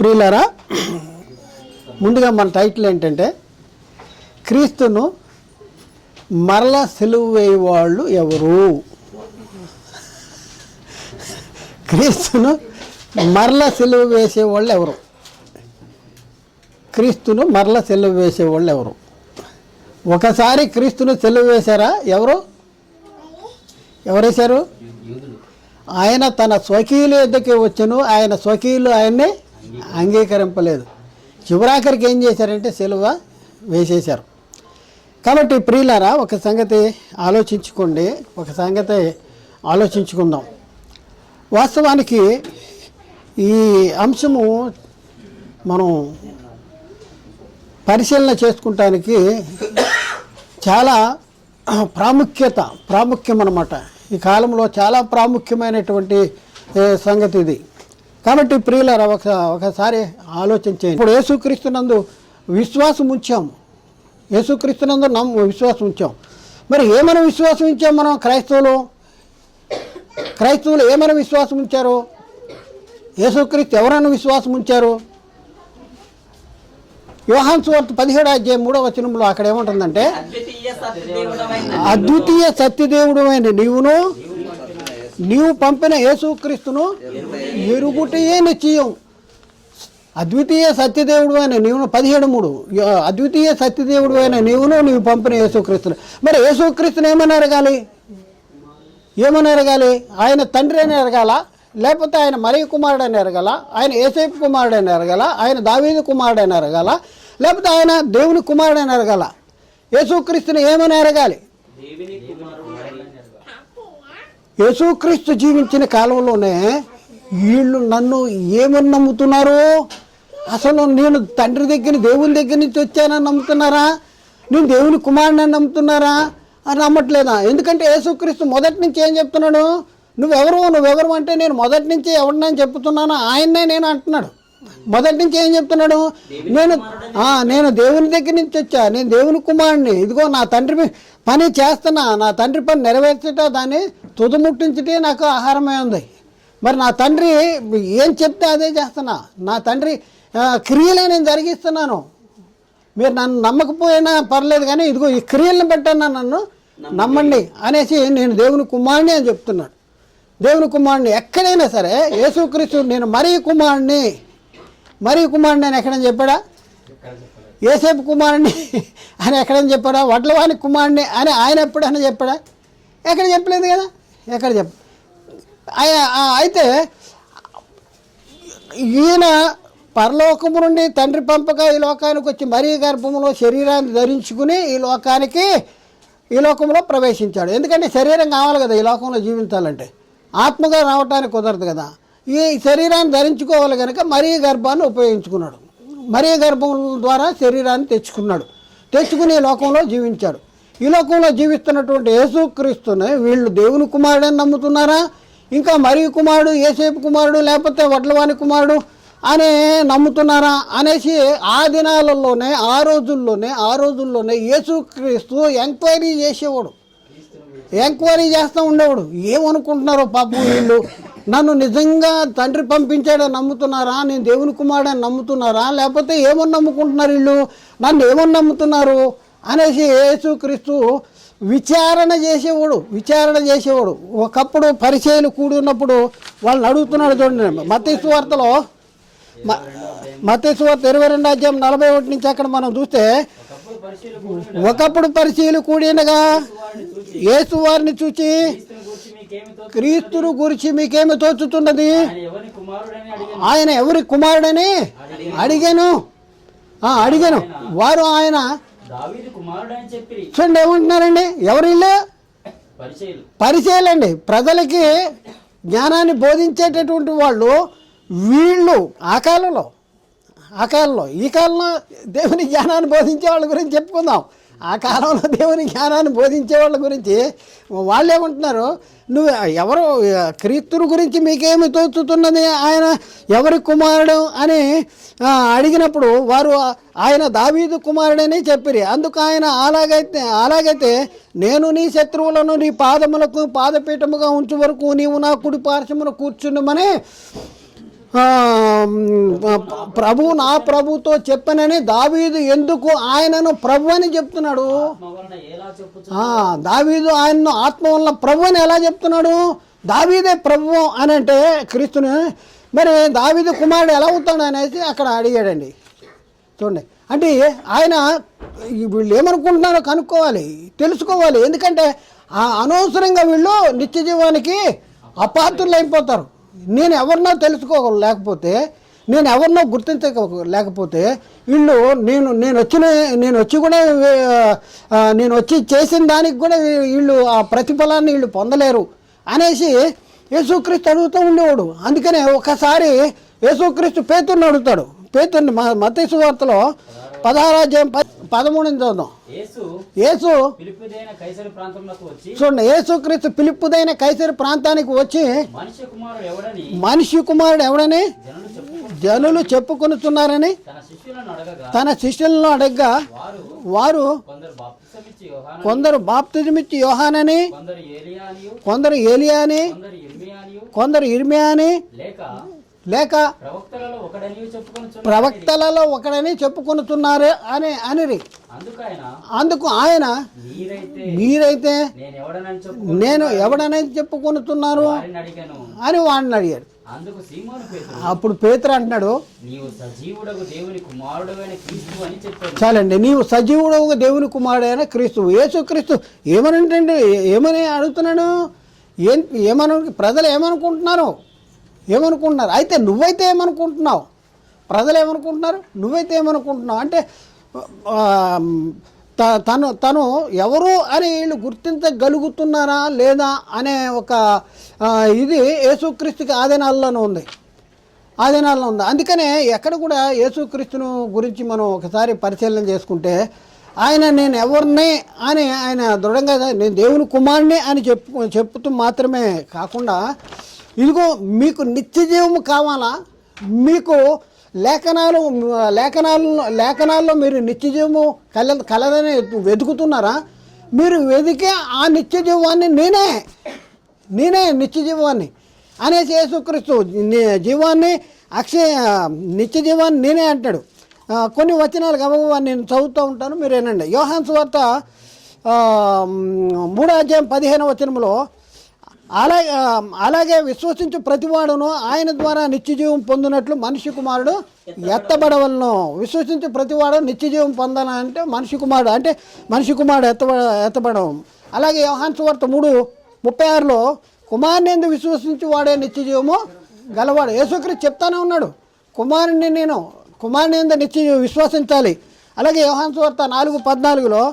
ప్రియులారా, ముందుగా మన టైటిల్ ఏంటంటే క్రీస్తును మరల సిలువ వేయవాళ్ళు ఎవరు? క్రీస్తును మరల సిలువ వేసేవాళ్ళు ఎవరు? క్రీస్తును మరల సిలువ వేసేవాళ్ళు ఎవరు? ఒకసారి క్రీస్తును సిలువ వేశారా? ఎవరేశారు? ఆయన తన స్వకీయుల యొద్దకి వచ్చను, ఆయన స్వకీయులు ఆయన్ని అంగీకరింపలేదు. చివరాఖరికి ఏం చేశారంటే సిలువ వేసేశారు. కాబట్టి ప్రియులారా, ఒక సంగతి ఆలోచించుకుందాం. వాస్తవానికి ఈ అంశము మనం పరిశీలన చేసుకుంటానికి చాలా ప్రాముఖ్యం అన్నమాట. ఈ కాలంలో చాలా ప్రాముఖ్యమైనటువంటి సంగతి ఇది. కాబట్టి ప్రియులారా, ఒకసారి ఆలోచించేయండి. ఇప్పుడు యేసుక్రీస్తునందు విశ్వాసం ఉంచాము, విశ్వాసం ఉంచాం. మరి ఏమైనా విశ్వాసం ఉంచాం మనం? క్రైస్తవులు ఏమైనా విశ్వాసం ఉంచారు? యేసుక్రీస్తు ఎవరైనా విశ్వాసం ఉంచారు? యోహాను సువార్త 17:3 అక్కడ ఏముంటుందంటే, అద్వితీయ సత్యదేవుడు అయిన నీవు పంపిన యేసుక్రీస్తును ఎరుగుటయే నిశ్చయం. అద్వితీయ సత్యదేవుడు అయిన నీవును 17:3 అద్వితీయ సత్యదేవుడు అయిన నీవు పంపిన యేసుక్రీస్తును. మరి యేసుక్రీస్తుని ఏమని ఎరగాలి? ఆయన తండ్రి అని ఎరగాల, లేకపోతే ఆయన మరియ కుమారుడు అని ఎరగాల, ఆయన యోసేపు కుమారుడు అని ఎరగాల, ఆయన దావీదు కుమారుడు అని ఎరగాల, లేకపోతే ఆయన దేవుని కుమారుడు అని ఎరగాల? యేసుక్రీస్తుని ఏమని ఎరగాలి? యేసుక్రీస్తు జీవించిన కాలంలోనే వీళ్ళు నన్ను ఏమని నమ్ముతున్నారు? అసలు నేను తండ్రి దగ్గర, దేవుని దగ్గర నుంచి వచ్చానని నమ్ముతున్నారా? నేను దేవుని కుమారుడిని నమ్ముతున్నారా అని నమ్మట్లేదా? ఎందుకంటే యేసుక్రీస్తు మొదటి నుంచి ఏం చెప్తున్నాడు? నువ్వెవరు అంటే, నేను మొదటి నుంచి ఎవరినని చెప్తున్నానో ఆయన్నే నేను అంటున్నాడు. మొదటి నుంచి ఏం చెప్తున్నాడు? నేను దేవుని దగ్గర నుంచి వచ్చా, నేను దేవుని కుమారుడిని, ఇదిగో నా తండ్రి పని చేస్తున్నా, నా తండ్రి పని నెరవేర్చట, దాన్ని తుదముట్టించటే నాకు ఆహారమే ఉంది. మరి నా తండ్రి ఏం చెప్తే అదే చేస్తున్నా, నా తండ్రి క్రియలే నేను జరిగిస్తున్నాను. మీరు నన్ను నమ్మకపోయినా పర్లేదు, కానీ ఇదిగో ఈ క్రియలను బట్టన్నా నన్ను నమ్మండి అనేసి నేను దేవుని కుమారుడిని అని చెప్తున్నాడు. దేవుని కుమారుడిని ఎక్కడైనా సరే యేసుక్రీస్తు నేను మరియ కుమారుడిని అని ఎక్కడని చెప్పాడా? యోసేపు కుమారుడిని అని ఎక్కడని చెప్పాడా? వడ్లవాని కుమారుడిని అని ఆయన ఎప్పుడైనా చెప్పాడా? ఎక్కడ చెప్పలేదు కదా. అయితే ఈయన పరలోకము నుండి తండ్రి పంపగా ఈ లోకానికి వచ్చి మరీ గర్భంలో శరీరాన్ని ధరించుకుని ఈ లోకంలో ప్రవేశించాడు. ఎందుకంటే శరీరం కావాలి కదా ఈ లోకంలో జీవించాలంటే, ఆత్మగా రావటానికి కుదరదు కదా. ఈ శరీరాన్ని ధరించుకోవాలి కనుక మరీ గర్భాన్ని ఉపయోగించుకున్నాడు. మరీ గర్భం ద్వారా శరీరాన్ని తెచ్చుకుని ఈ లోకంలో జీవించాడు. ఈ లోకంలో జీవిస్తున్నటువంటి యేసుక్రీస్తుని వీళ్ళు దేవుని కుమారుడని నమ్ముతున్నారా, ఇంకా మరీ కుమారుడు, యోసేపు కుమారుడు, లేకపోతే వడ్లవాని కుమారుడు అని నమ్ముతున్నారా అనేసి ఆ దినాలలోనే, ఆ రోజుల్లోనే యేసుక్రీస్తు ఎంక్వైరీ చేస్తూ ఉండేవాడు. ఏమనుకుంటున్నారో పాపం వీళ్ళు, నన్ను నిజంగా తండ్రి పంపించాడని నమ్ముతున్నారా, నేను దేవుని కుమారుడని నమ్ముతున్నారా, లేకపోతే ఏమని నమ్ముకుంటున్నారు వీళ్ళు, నన్ను ఏమని నమ్ముతున్నారు అనేసి యేసుక్రీస్తు విచారణ చేసేవాడు. ఒకప్పుడు పరిచయులు కూడి ఉన్నప్పుడు వాళ్ళని అడుగుతున్నాడు. చూడండి, మత్తయి సువార్తలో మత్తయి సువార్త 22:41 నుంచి అక్కడ మనం చూస్తే, ఒకప్పుడు పరిచయులు కూడినగా యేసు వారిని చూచి, క్రీస్తును గురించి మీకేమి తోచుతున్నది, ఆయన ఎవరి కుమారుడని అడిగాను. వారు ఆయన చూడండి ఏమంటున్నారండి, ఎవరిల్లు? పరిచయులండి. ప్రజలకి జ్ఞానాన్ని బోధించేటటువంటి వాళ్ళు వీళ్ళు. ఆ కాలంలో ఈ కాలంలో దేవుని జ్ఞానాన్ని బోధించే వాళ్ళ గురించి చెప్పుకుందాం. ఆ కాలంలో దేవుని జ్ఞానాన్ని బోధించే వాళ్ళ గురించి వాళ్ళు ఏమంటున్నారు, నువ్వు ఎవరు, క్రీస్తుని గురించి మీకేమి తోచుతున్నది, ఆయన ఎవరి కుమారుడు అని అడిగినప్పుడు వారు ఆయన దావీదు కుమారుడని చెప్పిరి. అందుకు ఆయన అలాగైతే నేను నీ శత్రువులను నీ పాదములకు పాదపీఠముగా ఉంచు వరకు నీవు నా కుడి పార్శ్వమున కూర్చుండమని ప్రభు నా ప్రభుతో చెప్పనని దావీదు ఎందుకు ఆయనను ప్రభు అని చెప్తున్నాడు? దావీదు ఆయనను ఆత్మ వల్ల ప్రభు అని ఎలా చెప్తున్నాడు? దావీదే ప్రభు అని అంటే క్రీస్తుని మరి దావీదు కుమారుడు ఎలా అవుతాడు అనేసి అక్కడ అడిగాడండి. చూడండి, అంటే ఆయన వీళ్ళు ఏమనుకుంటున్నారో కనుక్కోవాలి, తెలుసుకోవాలి. ఎందుకంటే అనవసరంగా వీళ్ళు నిత్య జీవానికి అపాత్రులు అయిపోతారు. నేను ఎవరినో లేకపోతే నేను ఎవరినో లేకపోతే వీళ్ళు నేను వచ్చి చేసిన దానికి కూడా వీళ్ళు ఆ ప్రతిఫలాన్ని వీళ్ళు పొందలేరు అనేసి యేసుక్రీస్తు అడుగుతూ ఉండేవాడు. అందుకనే ఒకసారి యేసుక్రీస్తు పేతురుని అడుగుతాడు. పేతురుని మత్తయి సువార్తలో 16:13 చదువుదాం. యేసు చూడండి, యేసుక్రీస్తు ఫిలిప్పుదైన కైసరు ప్రాంతానికి వచ్చి మనిషి కుమారుడు ఎవడని జనులు చెప్పుకొనుతున్నారని తన శిష్యులను అడగగా వారు కొందరు బాప్తిజమిచ్చి యోహానని, కొందరు ఏలియా అని, కొందరు ఇర్మియా అని, లేక ప్రవక్తలలో ఒకడని చెప్పుకొనుతున్నారు అని అనిరి. అందుకు ఆయన మీరైతే నేను ఎవడనని చెప్పుకొనుతున్నారు అని వాడిని అడిగాడు. అప్పుడు పేతురు అంటున్నాడు, చాలండి, నీవు సజీవుడవు దేవుని కుమారుడైన క్రీస్తు. యేసుక్రీస్తు ఏమని అడుగుతున్నాడు? ప్రజలు ఏమనుకుంటున్నారు? అయితే నువ్వైతే ఏమనుకుంటున్నావు? ప్రజలు ఏమనుకుంటున్నారు? నువ్వైతే ఏమనుకుంటున్నావు? అంటే తను ఎవరు అని వీళ్ళు గుర్తించగలుగుతున్నారా లేదా అనే ఒక ఇది యేసుక్రీస్తుకి ఆదినాల్లోనే ఉంది. అందుకనే ఎక్కడ కూడా యేసుక్రీస్తును గురించి మనం ఒకసారి పరిశీలన చేసుకుంటే నేను ఎవరిని అని ఆయన దృఢంగా నేను దేవుని కుమారుని అని చెప్పుతూ మాత్రమే కాకుండా ఇదిగో మీకు నిత్య జీవము కావాలా? మీకు లేఖనాల్లో మీరు నిత్య జీవము కలదని వెతుకుతున్నారా? మీరు వెతికే ఆ నిత్య జీవాన్ని నేనే నిత్య జీవాన్ని అనేసి యేసుక్రీస్తు జీవాన్ని నిత్య జీవాన్ని నేనే అంటాడు. కొన్ని వచనాలు గబగబా నేను చదువుతూ ఉంటాను, మీరు ఏనండి. యోహాను సువార్త 3:15 వచనంలో అలాగే విశ్వసించు ప్రతివాడును ఆయన ద్వారా నిత్యజీవం పొందినట్లు మనిషి కుమారుడు ఎత్తబడవలను. విశ్వసించు ప్రతివాడు నిత్యజీవం పొందాలంటే మనిషి కుమారుడు ఎత్తబడవం. అలాగే యోహాను సువార్త 3:36లో కుమారుని యందు విశ్వసించు వాడే నిత్యజీవము గలవాడు. యేసుక్రీస్తు చెప్తానే ఉన్నాడు, కుమారుని యందు నిత్యజీవం విశ్వసించాలి. అలాగే యోహాను సువార్త 4:14లో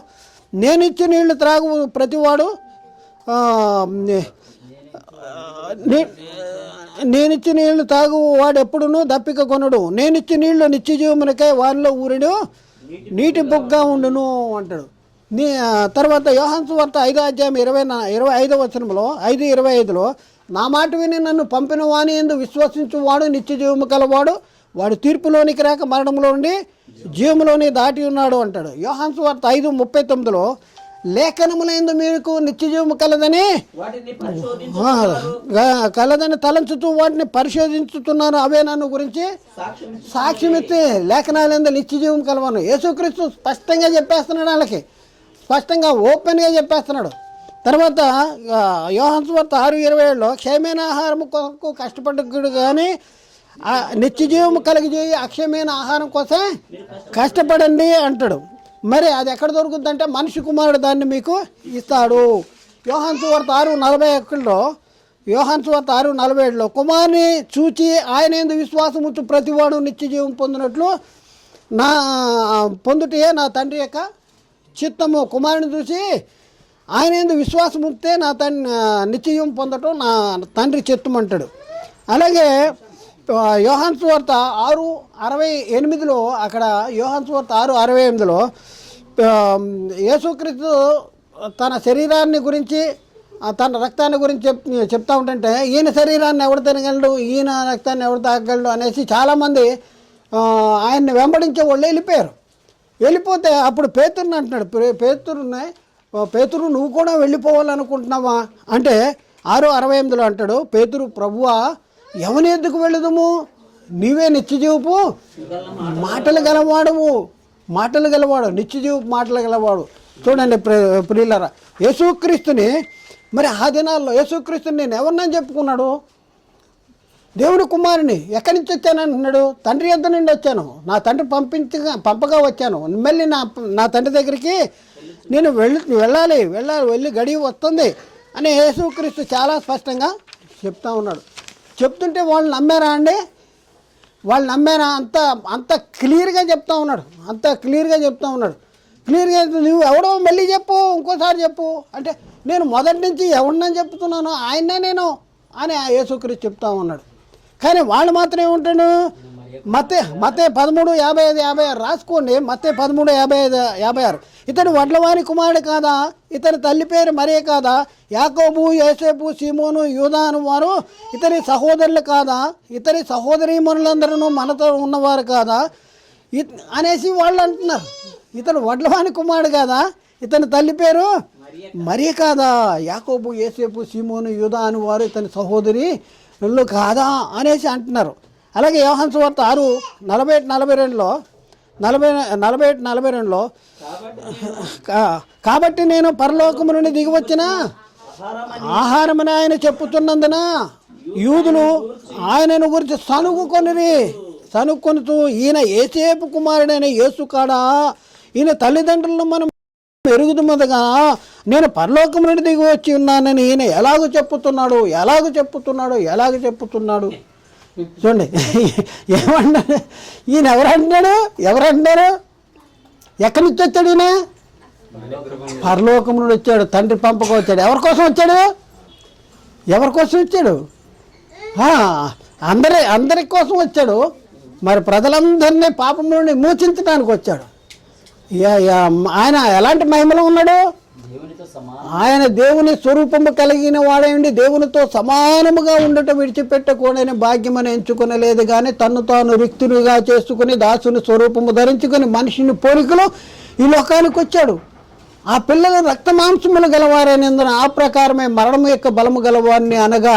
నేనిచ్చి నీళ్లు త్రాగు ప్రతివాడు నేనిచ్చి నీళ్లు తాగు వాడు ఎప్పుడునూ దప్పిక కొనడు. నేనిచ్చి నీళ్లు నిత్య జీవమునకై వారిలో ఊరిడు నీటి బొగ్గా ఉండును అంటాడు. తర్వాత యోహాను సువార్త 5:25 వచనంలో 5:25లో నా మాట విని నన్ను పంపిన వాని యందు విశ్వసించువాడు నిత్య జీవము కలవాడు, వాడు తీర్పులోనికి రాక మరణంలో ఉండి జీవములోని దాటి ఉన్నాడు అంటాడు. యోహాను సువార్త 5:39లో లేఖనములందు మీకు నిత్యజీవము కలదని తలంచుతూ వాటిని పరిశోధించుతున్నారు. అవే నన్ను గురించి సాక్ష్యమిస్తే లేఖనాలందు నిత్యజీవం కలవను. యేసుక్రీస్తు స్పష్టంగా చెప్పేస్తున్నాడు, వాళ్ళకి స్పష్టంగా ఓపెన్గా చెప్పేస్తున్నాడు. తర్వాత యోహాను సువార్త 6:27లో క్షయమైన ఆహారం కొరకు కష్టపడ్డడు కానీ నిత్యజీవము కలిగజేయి అక్షయమైన ఆహారం కోసం కష్టపడండి అంటాడు. మరి అది ఎక్కడ దొరుకుతుందంటే మనిషి కుమారుడు దాన్ని మీకు ఇస్తాడు. యోహాను సువార్త 6:47లో కుమారుని చూచి ఆయన యందు విశ్వాసం ఉంచు ప్రతివాడు నిత్యజీవం పొందినట్లు పొందుటే నా తండ్రి యొక్క చిత్తము. కుమారుని చూసి ఆయన యందు విశ్వాసం ఉంచితే నిత్యజీవం పొందటం నా తండ్రి చిత్తం అంటాడు. అలాగే యోహాను సువార్త 6:68లో అక్కడ యోహాను సువార్త 6:68లో యేసుక్రీస్తు తన శరీరాన్ని గురించి తన రక్తాన్ని గురించి చెప్తా ఉంటుంటే ఈయన శరీరాన్ని ఎవడు తినగలడు, ఈయన రక్తాన్ని ఎవడు తాగగలడు అనేసి చాలామంది ఆయన్ని వెంబడించే వాళ్ళు వెళ్ళిపోతే అప్పుడు పేతురుని అంటున్నాడు, పేతురు నువ్వు కూడా వెళ్ళిపోవాలనుకుంటున్నావా అంటే 6:68లో అంటాడు, పేతురు ప్రభువా ఎవని ఎద్దుకు వెళ్ళదుము, నీవే నిత్యజీవపు మాటలు గలవాడు నిత్యజీవపు మాటలు గలవాడు. చూడండి ప్రియులారా, యేసుక్రీస్తుని మరి ఆ దినాల్లో యేసుక్రీస్తుని నేను ఎవరినని చెప్పుకున్నాడు? దేవుని కుమారుని. ఎక్కడి నుంచి వచ్చాను అంటున్నాడు? తండ్రి యొద్ద నుండి వచ్చాను, నా తండ్రి పంపగా వచ్చాను, మళ్ళీ నా తండ్రి దగ్గరికి నేను వెళ్ళి గడియ వస్తుంది అని యేసుక్రీస్తు చాలా స్పష్టంగా చెప్తా ఉన్నాడు. చెప్తుంటే వాళ్ళు నమ్మారా అండి? వాళ్ళు నమ్మారా? అంత క్లియర్గా చెప్తా ఉన్నాడు. క్లియర్గా నువ్వు ఎవడో మళ్ళీ చెప్పు, ఇంకోసారి చెప్పు అంటే, నేను మొదటి నుంచి ఎవరినని చెప్తున్నాను, ఆయన్నే నేను అని యేసుక్రీస్తు చెప్తా ఉన్నాడు. కానీ వాళ్ళు మాత్రం ఏముంటాడు? మత్తయి 13:55-56 రాసుకోండి. మత్తయి 13:55-56. ఇతడు వడ్లవాని కుమారుడు కాదా? ఇతని తల్లి పేరు మరియ కాదా? యాకోబు, యోసేపు, సీమోను, యూదా అను వారు ఇతని సహోదరులు కాదా? ఇతని సహోదరీమణులందరూ మనతో ఉన్నవారు కాదా అనేసి వాళ్ళు అంటున్నారు. ఇతడు వడ్లవాని కుమారుడు కాదా? ఇతని తల్లి పేరు మరియ కాదా? యాకోబు, యోసేపు, సీమోను, యూదా అను వారు ఇతని సహోదరి కాదా అనేసి అంటున్నారు. అలాగే యోహాను సువార్త 6:41-42లో కాబట్టి నేను పరలోకము నుండి దిగి వచ్చిన ఆహారమని ఆయన చెప్పుతున్నందున యూదులు ఆయనను గురించి సనుక్కొనుతూ ఈయన యేసేపు కుమారుడైన యేసు కాడా? ఈయన తల్లిదండ్రులను మనం ఎరుగుదుమదగా నేను పరలోకం నుండి దిగి వచ్చి ఉన్నానని ఈయన ఎలాగ చెప్పుతున్నాడు చూడండి. ఏమన్నాడు ఈయన? ఎవరంటారు? ఎక్కడి నుంచి వచ్చాడు ఈయన? పరలోకం నుండి వచ్చాడు, తండ్రి పంపక వచ్చాడు. ఎవరి కోసం వచ్చాడు? అందరి కోసం వచ్చాడు. మరి ప్రజలందరినీ పాపం నుండి మోచించడానికి వచ్చాడు. ఆయన ఎలాంటి మహిమలో ఉన్నాడు? ఆయన దేవుని స్వరూపము కలిగిన వాడేండి, దేవునితో సమానముగా ఉండటం విడిచిపెట్టకూడని భాగ్యమని ఎంచుకొనలేదు. కానీ తన్ను తాను రిక్తునిగా చేసుకుని దాసుని స్వరూపము ధరించుకొని మనిషిని పోలికలో ఈ లోకానికి వచ్చాడు. ఆ పిల్లలు రక్తమాంసములు గలవారైనందున ఆ ప్రకారమే మరణము యొక్క బలము గలవారిని అనగా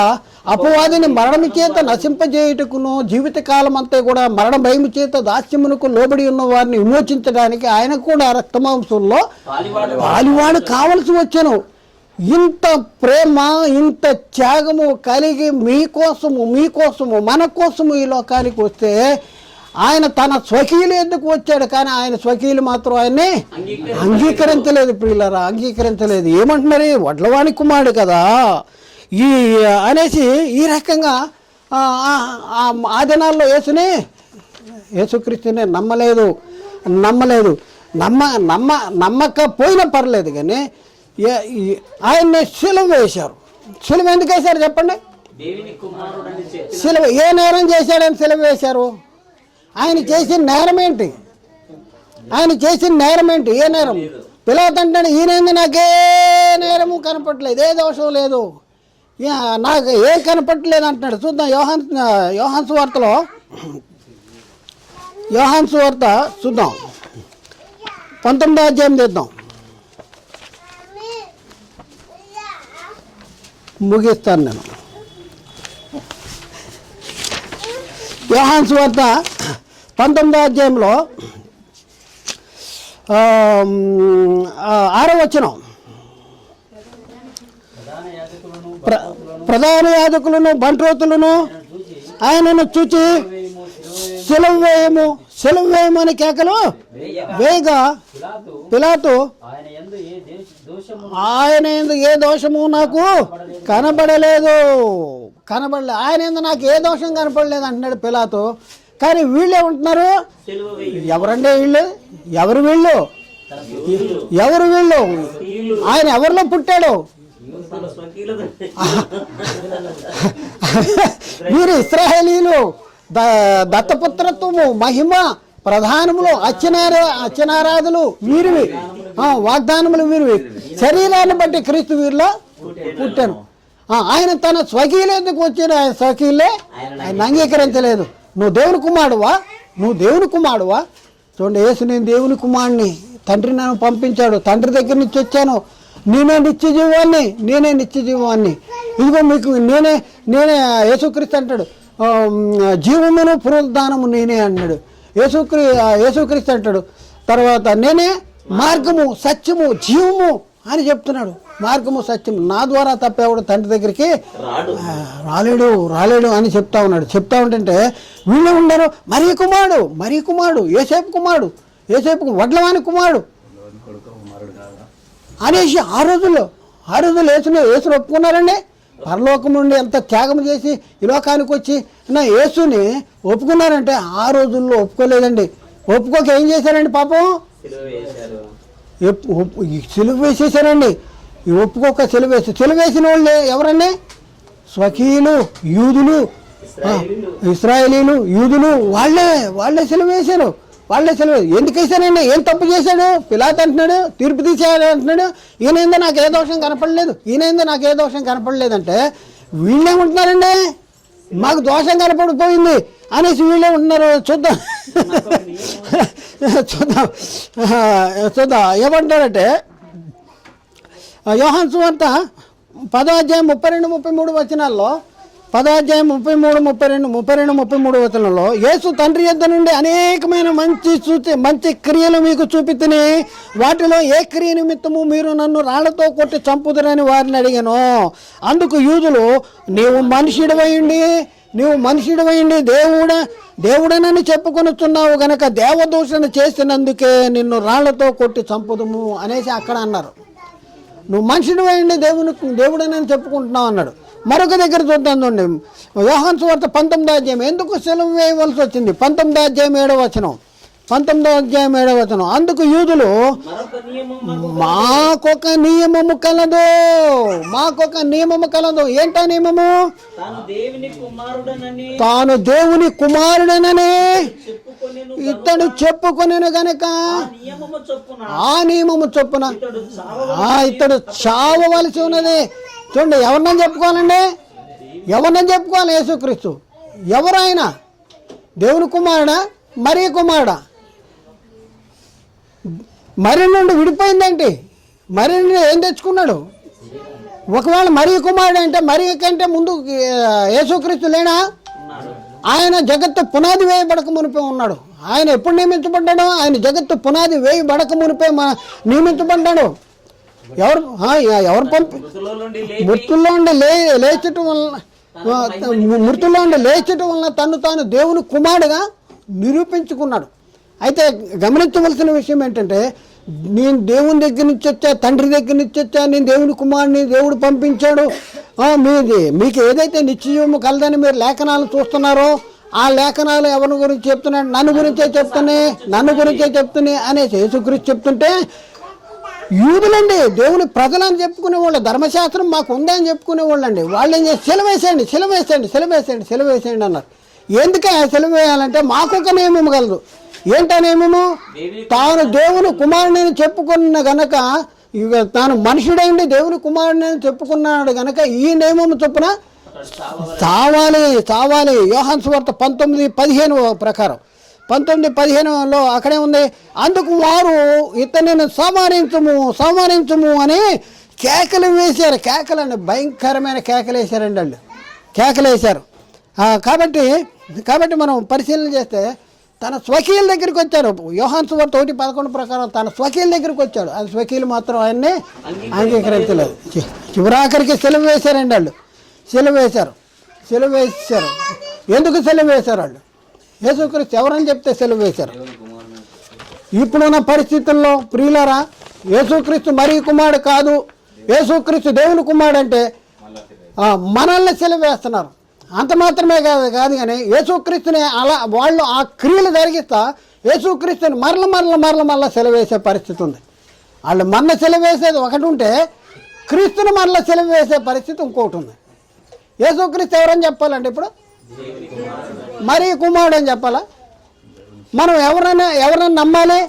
అపవాదిని మరణము చేత నశింపజేయుటకును జీవితకాలం అంతా కూడా మరణ భయము చేత దాస్యమునకు లోబడి ఉన్న వారిని విమోచించడానికి ఆయన కూడా రక్తమాంసంలో పాలివాడు కావలసి వచ్చాను. ఇంత ప్రేమ, ఇంత త్యాగము కలిగి మీకోసము మన కోసము ఈ లోకానికి వస్తే ఆయన తన స్వకీయులు ఎందుకు వచ్చాడు? కానీ ఆయన స్వకీయులు మాత్రం ఆయన్ని అంగీకరించలేదు. ప్రియులారా, అంగీకరించలేదు. ఏమంటున్నారు? వడ్లవాని కుమారుడు కదా అనేసి ఈ రకంగా ఆ దినాల్లో యేసుక్రీస్తుని నమ్మలేదు. నమ్మకపోయినా పర్లేదు, కానీ ఆయన్ని సిలువ వేశారు. సిలువ ఎందుకు వేశారు చెప్పండి? సిలువ ఏ నేరం చేశాడని సిలువ వేశారు? ఆయన చేసిన నేరం ఏంటి? ఏ నేరం? పిలవతంటాడు, ఈయనేంది నాకే నేరము కనపడలేదు, ఏ దోషం లేదు, నాకు ఏం కనపడలేదు అంటున్నాడు. చూద్దాం యోహాను సువార్త చూద్దాం. 19వ అధ్యాయం చేద్దాం, ముగిస్తాను నేను. యోహాను సువార్త 19వ అధ్యాయంలో 6వ వచనం. ప్రధాన యాజకులను బంట్రోతులను ఆయనను చూచి సిలువ వేయము అని కేకలు వేయగా పిలాతు ఆయన యందు ఏ దోషము నాకు కనబడలేదు. ఆయన యందు నాకు ఏ దోషం కనపడలేదు అంటున్నాడు పిలాతు. కానీ వీళ్ళు ఏమంటున్నారు? ఎవరంటే వీళ్ళు? ఎవరు వీళ్ళు? ఆయన ఎవరిలో పుట్టాడు? వీరు ఇశ్రాయేలీలు, దత్తపుత్రత్వము, మహిమ, ప్రధానములు, అర్చనారాధులు వీరివి, వాగ్దానములు వీరివి. శరీరాన్ని బట్టి క్రీస్తు వీరిలో పుట్టాను. ఆయన తన స్వకీయులు ఎందుకు వచ్చాడు? ఆయన స్వకీయులే ఆయన అంగీకరించలేదు. నువ్వు దేవుని కుమారుడువా? చూడండి, యేసు నేను దేవుని కుమారుడిని, తండ్రి నన్ను పంపించాడు, తండ్రి దగ్గర నుంచి వచ్చాను, నేనే నిత్య జీవాన్ని. ఇదిగో మీకు నేనే యేసుక్రీస్తు అంటాడు, జీవమును పునరుద్ధానము నేనే అన్నాడు. యేసుక్రీస్తు అంటాడు తర్వాత నేనే మార్గము సత్యము జీవము అని చెప్తున్నాడు. మార్గము సత్యము నా ద్వారా తప్పేవాడు తండ్రి దగ్గరికి రాలేడు అని చెప్తా ఉన్నాడు. చెప్తా ఉంటుంటే వీళ్ళు ఉన్నారు మరీ కుమారుడు ఏసేపు వడ్లవాని కుమారుడు అనేసి ఆ రోజుల్లో యేసుని ఒప్పుకున్నారండి. పరలోకం నుండి ఎంత త్యాగం చేసి ఈ లోకానికి వచ్చి యేసుని ఒప్పుకున్నారంటే ఆ రోజుల్లో ఒప్పుకోలేదండి. ఒప్పుకోక ఏం చేశారండి పాపం, సిలువ వేసేసారండి. ఒప్పుకోక సిలువ వేసిన వాళ్ళు ఎవరండి? స్వకీయులు, యూదులు, ఇశ్రాయేలీలు, యూదులు వాళ్ళే సిలువ వేశారు. ఎందుకు వేశారండి? ఏం తప్పు చేశాడు? పిలాతు అంటున్నాడు, తీర్పు తీసేయాడు అంటున్నాడు. ఈయనేందో నాకు ఏ దోషం కనపడలేదంటే వీళ్ళేమంటున్నారండి, మాకు దోషం కనపడిపోయింది అనేసి వీళ్ళే ఉంటున్నారు. చూద్దాం ఏమంటారంటే యోహాను సువార్త 10వ అధ్యాయం 32-33 వచనాల్లో 10వ అధ్యాయం 32-33 వచనంలో యేసు తండ్రి యొద్ద నుండి అనేకమైన మంచి క్రియలు మీకు చూపితిని, వాటిలో ఏ క్రియ నిమిత్తము మీరు నన్ను రాళ్లతో కొట్టి చంపుదురని వారిని అడిగాను. అందుకు యూదులు నీవు మనుషుడివైండి దేవుడనని చెప్పుకొనుచున్నావు గనక దేవదూషణ చేసినందుకే నిన్ను రాళ్లతో కొట్టి చంపుదుము అనేసి అక్కడ అన్నారు. నువ్వు మనుషుడివైండి దేవుడనని చెప్పుకుంటున్నావు అన్నాడు. మరొక దగ్గర చూద్దాం చూడండి, యోహాను సువార్త 19వ అధ్యాయం ఎందుకు సెలవు వేయవలసి వచ్చింది? 19వ అధ్యాయం 7వ వచనం. అందుకు యూదులు మాకొక నియమము కలదు. ఏంటా నియమము? తాను దేవుని కుమారుడనని ఇతడు చెప్పుకొనెను గనక ఆ నియమము చొప్పున ఇతడు చావవలసి ఉన్నది. చూడండి, ఎవరినని చెప్పుకోవాలి? యేసుక్రీస్తు. ఎవరు ఆయన? దేవుని కుమారుడా, మరీ కుమారుడా? మరి నుండి విడిపోయిందేంటి? మరి నుండి ఏం తెచ్చుకున్నాడు? ఒకవేళ మరీ కుమారుడు అంటే మరీ కంటే ముందు యేసుక్రీస్తు లేనా? ఆయన జగత్తు పునాది వేయబడక మునిపే ఉన్నాడు. ఆయన ఎప్పుడు నియమించబడ్డాడు? ఆయన జగత్తు పునాది వేయబడక మునిపే నియమించబడ్డాడు. ఎవరు మృతుల్లో ఉండి లేచటం వలన తాను దేవుని కుమారుడుగా నిరూపించుకున్నాడు. అయితే గమనించవలసిన విషయం ఏంటంటే, నేను దేవుని దగ్గర నుంచి వచ్చా, తండ్రి దగ్గర నుంచి వచ్చా, నేను దేవుని కుమారుని దేవుడు పంపించాడు, మీకు ఏదైతే నిశ్చయము కలదని మీరు లేఖనాలు చూస్తున్నారో ఆ లేఖనాలు ఎవరి గురించి చెప్తున్నాడు? నన్ను గురించే చెప్తున్నాయి అనేసి యేసుక్రీస్తు చెప్తుంటే యూదులండి, దేవుని ప్రజలని చెప్పుకునేవాళ్ళు, ధర్మశాస్త్రం మాకు ఉందని చెప్పుకునేవాళ్ళు అండి. వాళ్ళు ఏం చేసి సెలవు వేసేయండి అన్నారు. ఎందుకే సెలవు వేయాలంటే మాకొక నియమం కలదు. ఏంటా నియమము? తాను దేవుని కుమారుని చెప్పుకున్న గనక, ఇక తాను మనుషుడైండి దేవుని కుమారుని చెప్పుకున్నాడు గనక ఈ నియమము చొప్పున చావాలి. యోహాను సువార్త 19:15 ప్రకారం 19:15లో అక్కడే ఉంది. అందుకు వారు ఇతనిని సంహరించుము అని కేకలు వేశారు. కేకలండి, భయంకరమైన కేకలు వేశారండి వాళ్ళు. కాబట్టి మనం పరిశీలన చేస్తే తన స్వకీయుల దగ్గరికి వచ్చారు. యోహాను సువార్త 1:11 ప్రకారం తన స్వకీయుల దగ్గరికి వచ్చాడు. అది స్వకీయులు మాత్రం ఆయన్ని అంగీకరించలేదు. చివరాఖరికి సెలవు వేశారండి వాళ్ళు. సెలవు వేశారు. ఎందుకు సెలవు వేశారు వాళ్ళు? యేసుక్రీస్తు ఎవరని చెప్తే సెలవు వేశారు. ఇప్పుడున్న పరిస్థితుల్లో ప్రియులారా, యేసుక్రీస్తు మరీ కుమారుడు కాదు, యేసుక్రీస్తు దేవుని కుమారుడు అంటే మనల్ని సెలవు వేస్తున్నారు. అంత మాత్రమే కాదు కానీ యేసుక్రీస్తుని అలా వాళ్ళు ఆ క్రియలు జరిగిస్తా యేసుక్రీస్తుని మరల సెలవు వేసే పరిస్థితి ఉంది. వాళ్ళు సెలవు వేసేది ఒకటి ఉంటే క్రీస్తుని మరల సెలవు వేసే పరిస్థితి ఇంకొకటి ఉంది. యేసుక్రీస్తు ఎవరని చెప్పాలండి? ఇప్పుడు మరీ కుమారుడు అని చెప్పాలా? మనం ఎవరైనా నమ్మాలి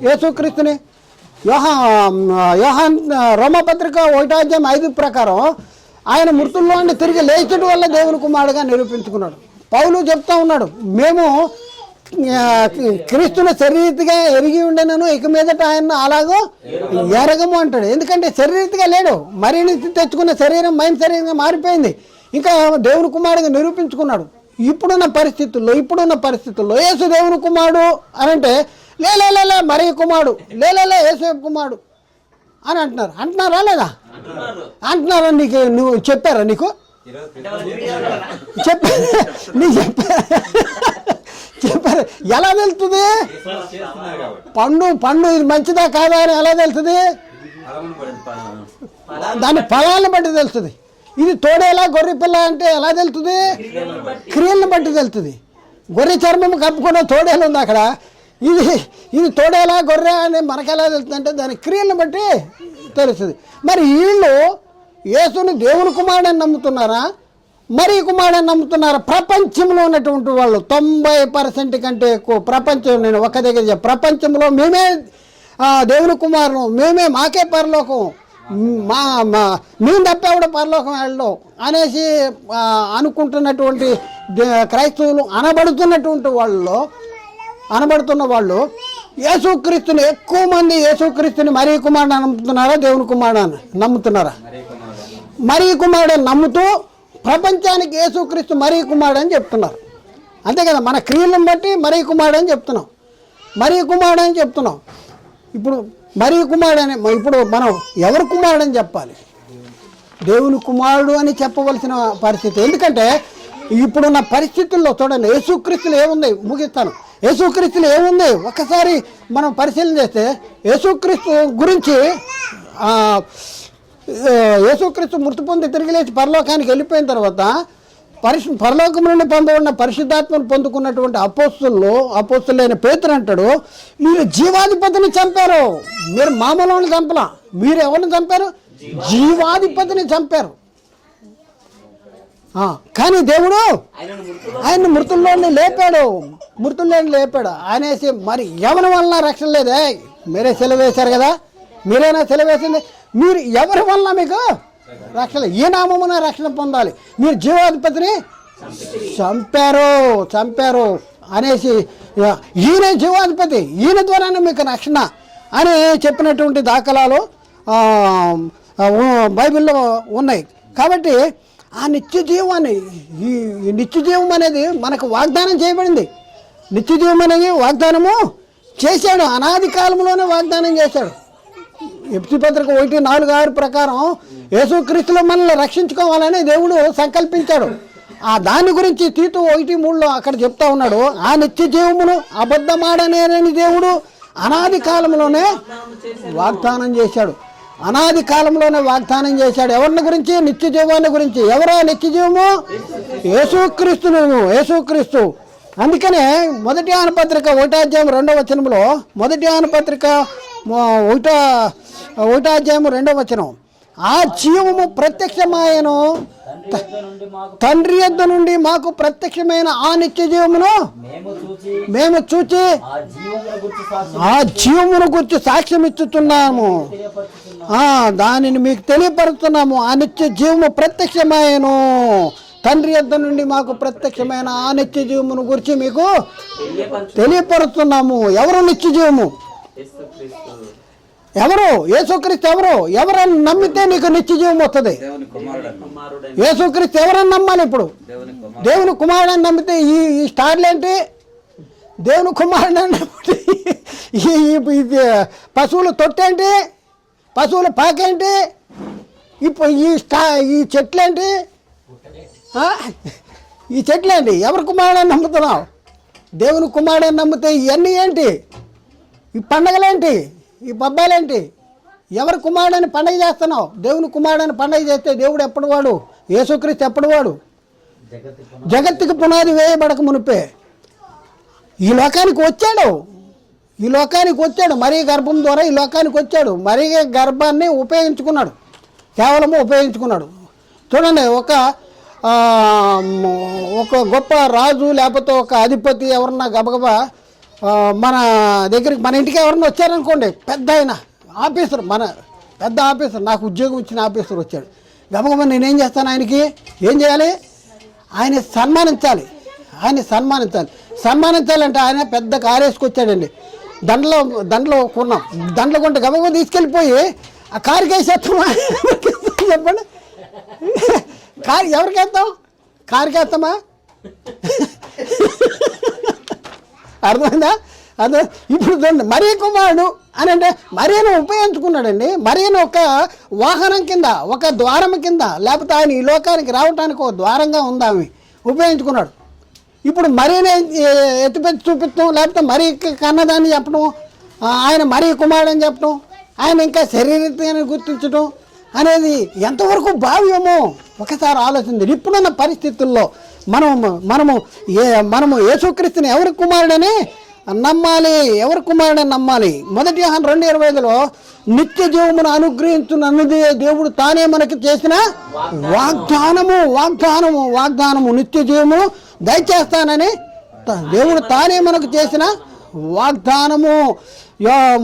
యేసుక్రీస్తుని? యోహాన్ రోమపత్రిక 1:5 ప్రకారం ఆయన మృతుల్లో నుండి తిరిగి లేచడం వల్ల దేవుని కుమారుడుగా నిరూపించుకున్నాడు. పౌలు చెప్తా ఉన్నాడు, మేము క్రీస్తుని శరీరీతిగా ఎరిగి ఉండేనను, ఇక మీదట ఆయన అలాగో ఎరగము అంటాడు. ఎందుకంటే శరీరీతిగా లేడు, మరీ నుంచి తెచ్చుకున్న శరీరం మైన శరీరంగా మారిపోయింది. ఇంకా దేవుని కుమారుడుగా నిరూపించుకున్నాడు. ఇప్పుడున్న పరిస్థితుల్లో యేసు దేవుని కుమారుడు అని అంటే లే మరి కుమారుడు లే యేసు కుమారుడు అని అంటున్నారా లేదా? అంటున్నారా? నువ్వు చెప్పారా? నీకు చెప్పారు. ఎలా తెలుస్తుంది? పండు ఇది మంచిదా కాదా అని ఎలా తెలుస్తుంది? దాని ఫలాలను బట్టి తెలుస్తుంది. ఇది తోడేలా గొర్రె పిల్ల అంటే ఎలా తెలుస్తుంది? క్రియలను బట్టి తెలుస్తుంది. గొర్రె చర్మం కప్పుకున్న తోడేలు ఉంది అక్కడ. ఇది తోడేలా గొర్రె అని మనకెలా తెలుస్తుంది అంటే దాని క్రియలను బట్టి తెలుస్తుంది. మరి వీళ్ళు యేసుని దేవుని కుమారుడని నమ్ముతున్నారా, మరి కుమారుడని నమ్ముతున్నారా? ప్రపంచంలో ఉన్నటువంటి వాళ్ళు 90% కంటే ఎక్కువ ప్రపంచం, నేను ఒక దగ్గర ప్రపంచంలో మేమే దేవుని కుమారులు, మాకే పరలోకం, మేము తప్పేవాడు పరలోకం వెళ్ళడం అనేసి అనుకుంటున్నటువంటి క్రైస్తవులు అనబడుతున్న వాళ్ళు యేసుక్రీస్తుని, ఎక్కువ మంది యేసుక్రీస్తుని మరీ కుమారుడు నమ్ముతున్నారా, దేవుని కుమారుడు నమ్ముతున్నారా? మరీ కుమారుడు నమ్ముతూ ప్రపంచానికి యేసుక్రీస్తు మరీ కుమారుడు అని చెప్తున్నారు. అంతే కదా, మన క్రియలను బట్టి మరీ కుమారుడు అని చెప్తున్నాం. ఇప్పుడు మరీ కుమారుడు అని, ఇప్పుడు మనం ఎవరు కుమారుడు అని చెప్పాలి? దేవుని కుమారుడు అని చెప్పవలసిన పరిస్థితి. ఎందుకంటే ఇప్పుడున్న పరిస్థితుల్లో చూడండి, యేసుక్రీస్తులు ఏముంది, ముగిస్తాను. యేసుక్రీస్తులు ఏముంది ఒకసారి మనం పరిశీలన చేస్తే, యేసుక్రీస్తు గురించి యేసుక్రీస్తు మృతి పొంది తిరిగి లేచి పరలోకానికి వెళ్ళిపోయిన తర్వాత పరలోకం నుండి పొందబడిన పరిశుద్ధాత్మను పొందుకున్నటువంటి అపోస్తులైన పేతురు అంటాడు, మీరు జీవాధిపతిని చంపారు, మీరు మామూలు చంపలా, మీరు ఎవరిని చంపారు? జీవాధిపతిని చంపారు. కానీ దేవుడు ఆయన మృతుల్లోని లేపాడు అనేసి, మరి ఎవరి వలన రక్షణ లేదే? మీరే సెలవేశారు కదా, మీరైనా సెలవేసింది. మీరు ఎవరి వలన మీకు రక్షణ, ఏ నామమున రక్షణ పొందాలి? మీరు జీవాధిపతిని చంపారు అనేసి, ఈయన జీవాధిపతి, ఈయన ద్వారానే మీకు రక్షణ అని చెప్పినటువంటి దాఖలాలు బైబిల్లో ఉన్నాయి. కాబట్టి ఆ నిత్యజీవాన్ని, ఈ నిత్యజీవం అనేది మనకు వాగ్దానం చేయబడింది. నిత్యజీవం అనేది వాగ్దానము చేశాడు, అనాది కాలంలోనే వాగ్దానం చేశాడు. ఎఫెసీ పత్రిక 1:4-6 ప్రకారం యేసుక్రీస్తులో మనల్ని రక్షించుకోవాలని దేవుడు సంకల్పించాడు. దాని గురించి తీతు 1:3 అక్కడ చెప్తా ఉన్నాడు. ఆ నిత్య జీవమును అబద్ధమాడనేనని దేవుడు అనాది కాలంలోనే వాగ్దానం చేశాడు. ఎవరిని గురించి? నిత్య జీవాన్ని గురించి. ఎవరో నిత్య జీవము? యేసుక్రీస్తు. అందుకనే మొదటి ఆనపత్రిక 1:2 మొదటి ఆనపత్రిక 1:2 ఆ జీవము ప్రత్యక్షమాయను, తండ్రి యొద్ద నుండి మాకు ప్రత్యక్షమైన ఆ నిత్య జీవమును మేము చూచి ఆ జీవమును గురించి సాక్ష్యం ఇచ్చుతున్నాము, దానిని మీకు తెలియపరుస్తున్నాము. ఆ నిత్య జీవము ప్రత్యక్షమాయను, తండ్రి యొద్ద నుండి మాకు ప్రత్యక్షమైన ఆ నిత్య జీవమును గురించి మీకు తెలియపరుస్తున్నాము. ఎవరు నిత్య జీవము? ఎవరు? యేసుక్రీస్తు. ఎవరని నమ్మితే నీకు నిత్య జీవం వస్తుంది. యేసుక్రీస్తు ఎవరని నమ్మాలి? ఇప్పుడు దేవుని కుమారుడని నమ్మితే ఈ స్టార్లు ఏంటి? దేవుని కుమారుడని నమ్మితే ఈ పశువుల తొట్టేంటి? పశువుల పాకేంటి? ఇప్పుడు ఈ చెట్లేంటి? ఈ చెట్లేంటి? ఎవరి కుమారుడని నమ్ముతున్నావు? దేవుని కుమారుడని నమ్మితే ఇవన్నీ ఏంటి? ఈ పండగలేంటి? ఈ పబ్బాలేంటి? ఎవరి కుమారుడని పండగ చేస్తున్నావు? దేవుని కుమారుడని పండగ చేస్తే దేవుడు ఎప్పుడు వాడు? యేసుక్రీస్తు ఎప్పుడు వాడు? జగత్తుకి పునాది వేయబడక మునిపే ఈ లోకానికి వచ్చాడు. మరీ గర్భం ద్వారా ఈ లోకానికి వచ్చాడు. మరీ గర్భాన్ని కేవలము ఉపయోగించుకున్నాడు. చూడండి, ఒక గొప్ప రాజు లేకపోతే ఒక అధిపతి ఎవరన్నా గబగబా మన దగ్గరికి, మన ఇంటికి ఎవరన్నా వచ్చారనుకోండి, పెద్ద ఆయన ఆఫీసర్, పెద్ద ఆఫీసర్, నాకు ఉద్యోగం ఇచ్చిన ఆఫీసర్ వచ్చాడు. గబగబా నేనేం చేస్తాను? ఆయనకి ఏం చేయాలి? ఆయన సన్మానించాలంటే ఆయన పెద్ద కారు వేసుకొచ్చాడండి. దండలో కొన్నాం. దండలో కొంటే గబగబా తీసుకెళ్ళిపోయి ఆ కారుకి వేసేస్తామా? చెప్పండి, కారు ఎవరికి వేస్తాం? కారుకి వేస్తామా? అర్థమైందా? అదే ఇప్పుడు మరీ కుమారుడు అని అంటే మరియను ఉపయోగించుకున్నాడండి. మరియను ఒక వాహనం కింద, ఒక ద్వారం కింద, లేకపోతే ఆయన ఈ లోకానికి రావడానికి ఒక ద్వారంగా ఉంది ఆమె ఉపయోగించుకున్నాడు. ఇప్పుడు మరీనే ఎత్తిపెట్టి చూపించడం, లేకపోతే మరీ కన్నదాన్ని చెప్పడం, ఆయన మరీ కుమారుడు అని చెప్పడం, ఆయన ఇంకా శరీరతని గుర్తించడం అనేది ఎంతవరకు భావ్యమో ఒకసారి ఆలోచించండి. ఇప్పుడున్న పరిస్థితుల్లో మనము యేసుక్రీస్తుని ఎవరి కుమారుడని నమ్మాలి, ఎవరి కుమారుడని నమ్మాలి. 1 యోహాను 2:25 నిత్య జీవమును అనుగ్రహించున్నది దేవుడు తానే మనకి చేసిన వాగ్దానము నిత్య జీవము దయచేస్తానని దేవుడు తానే మనకు చేసిన వాగ్దానము.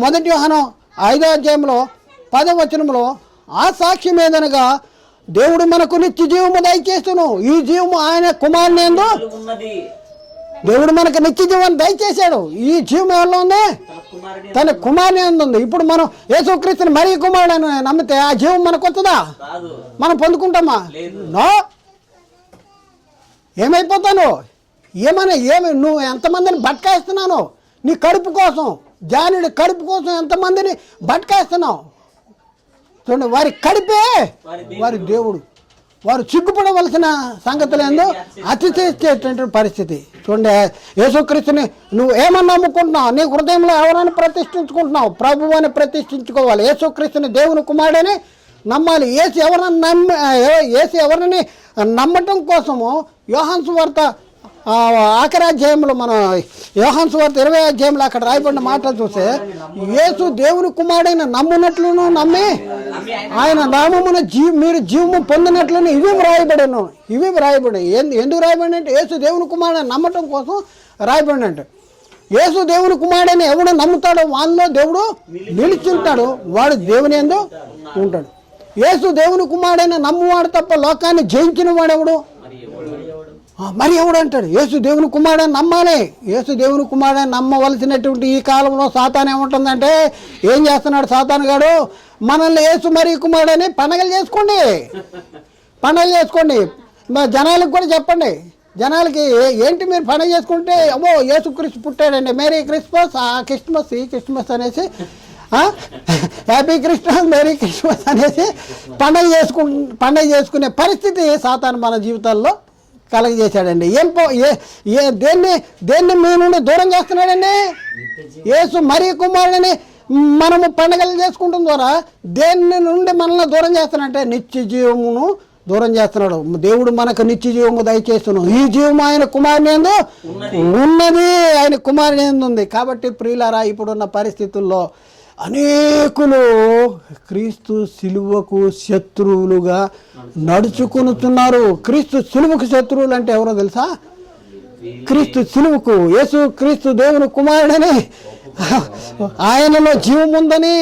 1 యోహాను 5వ అధ్యాయంలో 10వ వచనంలో ఆ సాక్ష్యం ఏదనగా దేవుడు మనకు నిత్య జీవము దయచేస్తును, ఈ జీవము ఆయన కుమారుని యందు దేవుడు మనకు నిత్య జీవాన్ని దయచేశాడు. ఈ జీవం ఎవరిలో ఉంది? తన కుమారుని యందు ఉంది. ఇప్పుడు మనం యేసుక్రీస్తుని మరీ కుమారుడు అని నమ్మితే ఆ జీవం మనకు వస్తుందా? మనం పొందుకుంటామా? నో. ఏమైపోతాను? ఏమి నువ్వు ఎంతమందిని బట్కాయిస్తున్నావు? నీ కడుపు కోసం, జానుడి కడుపు కోసం ఎంతమందిని బట్కాయిస్తున్నావు? చూడండి, వారి కడిపే వారి దేవుడు. వారు సిగ్గుపడవలసిన సంగతులు ఏందో అతిశయించేటువంటి పరిస్థితి. చూడండి, యేసుక్రీస్తుని నువ్వు ఏమన్నా నమ్ముకుంటున్నావు? నీ హృదయంలో ఎవరైనా ప్రతిష్ఠించుకుంటున్నావు? ప్రభు అని ప్రతిష్ఠించుకోవాలి. యేసుక్రీస్తుని దేవుని కుమారుడని నమ్మాలి. యేసు ఎవరిని నమ్మటం కోసము యోహాను సువార్త ఆఖరి అధ్యాయంలో, మనం యోహాను సువార్త 20వ అధ్యాయంలో అక్కడ రాయబడిన మాటలు చూస్తే, యేసు దేవుని కుమారుడైన నమ్మునట్లును నమ్మి ఆయన నామమున మీరు జీవము పొందినట్లును ఇవి వ్రాయబడి. ఎందుకు రాయబడి అంటే యేసు దేవుని కుమారుడని నమ్మటం కోసం రాయబడి. అంటే యేసు దేవుని కుమారుడని ఎవడు నమ్ముతాడో వాళ్ళలో దేవుడు నిలిచుంటాడు, వాడు దేవుని యందు ఉంటాడు. యేసు దేవుని కుమారుడైన నమ్మువాడు తప్ప లోకాన్ని జయించిన వాడెవడు? మరి ఎవడు అంటాడు? యేసు దేవుని కుమారుడని నమ్మాలి. యేసు దేవుని కుమారుడని నమ్మవలసినటువంటి ఈ కాలంలో సాతాను ఏముంటుందంటే, ఏం చేస్తున్నాడు సాతాను గాడు? మనల్ని యేసు మరి కుమారుడని పండగలు చేసుకోండి. జనాలకు కూడా చెప్పండి. జనాలకి ఏంటి మీరు పండగ చేసుకుంటే, అమ్మో యేసుక్రీస్తు పుట్టాడండి, మేరీ క్రిస్మస్, ఈ క్రిస్మస్ అనేసి, హ్యాపీ క్రిస్మస్, మేరీ క్రిస్మస్ అనేసి పండగ చేసుకునే పరిస్థితి సాతాను మన జీవితాల్లో కలగజేశాడండి. దేన్ని మీ నుండి దూరం చేస్తున్నాడండి? యేసు మరీ కుమారుడిని మనము పండగలు చేసుకుంటాం ద్వారా దేన్ని నుండి మనల్ని దూరం చేస్తున్నాడంటే నిత్య జీవమును దూరం చేస్తున్నాడు. దేవుడు మనకు నిత్య జీవము దయచేస్తున్నాడు. ఈ జీవము ఆయన కుమారుని యందు ఉన్నది, ఆయన కుమారుని యందు ఉంది. కాబట్టి ప్రియులారా, ఇప్పుడున్న పరిస్థితుల్లో అనేకులు క్రీస్తు సిలువకు శత్రువులుగా నడుచుకునుతున్నారు. క్రీస్తు సిలువకు శత్రువులు అంటే ఎవరో తెలుసా? క్రీస్తు సిలువకు, యేసు క్రీస్తు దేవుని కుమారుడని, ఆయనలో జీవం ఉందని,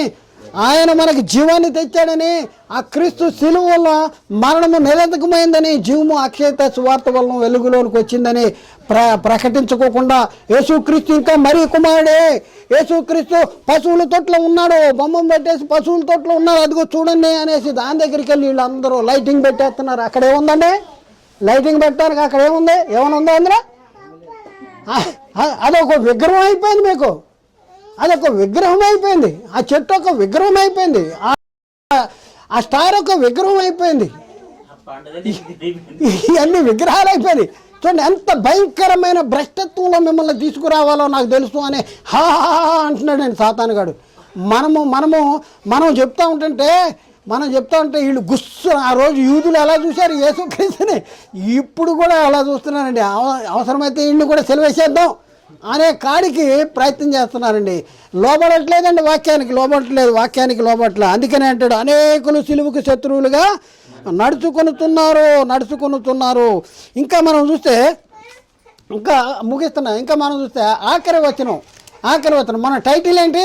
ఆయన మనకి జీవాన్ని తెచ్చాడని, ఆ క్రీస్తు సిలువలో మరణము నిరర్ధకమైందని, జీవము అక్షయత సువార్త వలన వెలుగులోనికి వచ్చిందని ప్రకటించుకోకుండా యేసుక్రీస్తు ఇంకా మరీ కుమారుడే, యేసుక్రీస్తు పశువుల తోటలో ఉన్నాడు, బొమ్మను పెట్టేసి పశువుల తోటలో ఉన్నాడు, అదిగో చూడండి అనేసి దాని దగ్గరికి వెళ్ళి వీళ్ళందరూ లైటింగ్ పెట్టేస్తున్నారు. అక్కడ ఏముందండి? లైటింగ్ పెట్టడానికి అక్కడ ఏముంది? ఏమైనా ఉందా అందులో? అదొక విగ్రహం అయిపోయింది. మీకు అదొక విగ్రహం అయిపోయింది. ఆ చెట్టు ఒక విగ్రహం అయిపోయింది. ఆ స్టార్ ఒక విగ్రహం అయిపోయింది. ఇవన్నీ విగ్రహాలు అయిపోయింది. చూడండి, ఎంత భయంకరమైన భ్రష్టత్వంలో మిమ్మల్ని తీసుకురావాలో నాకు తెలుసు అని అంటున్నాడండి సాతానుగాడు. మనం చెప్తా ఉంటే వీళ్ళు గుస్సు. ఆ రోజు యూదులు ఎలా చూశారు యేసుక్రీస్తుని, ఇప్పుడు కూడా అలా చూస్తున్నారండి. అవసరమైతే వీళ్ళు కూడా సెలవేసేద్దాం అనే కాడికి ప్రయత్నం చేస్తున్నారండి. లోబడట్లేదండి, వాక్యానికి లోబడట్లేదు. అందుకనే అంటాడు, అనేకులు సిలువకు శత్రువులుగా నడుచుకొనుతున్నారు. ఇంకా మనం చూస్తే, ఆఖరి వచనం మన టైటిల్ ఏంటి?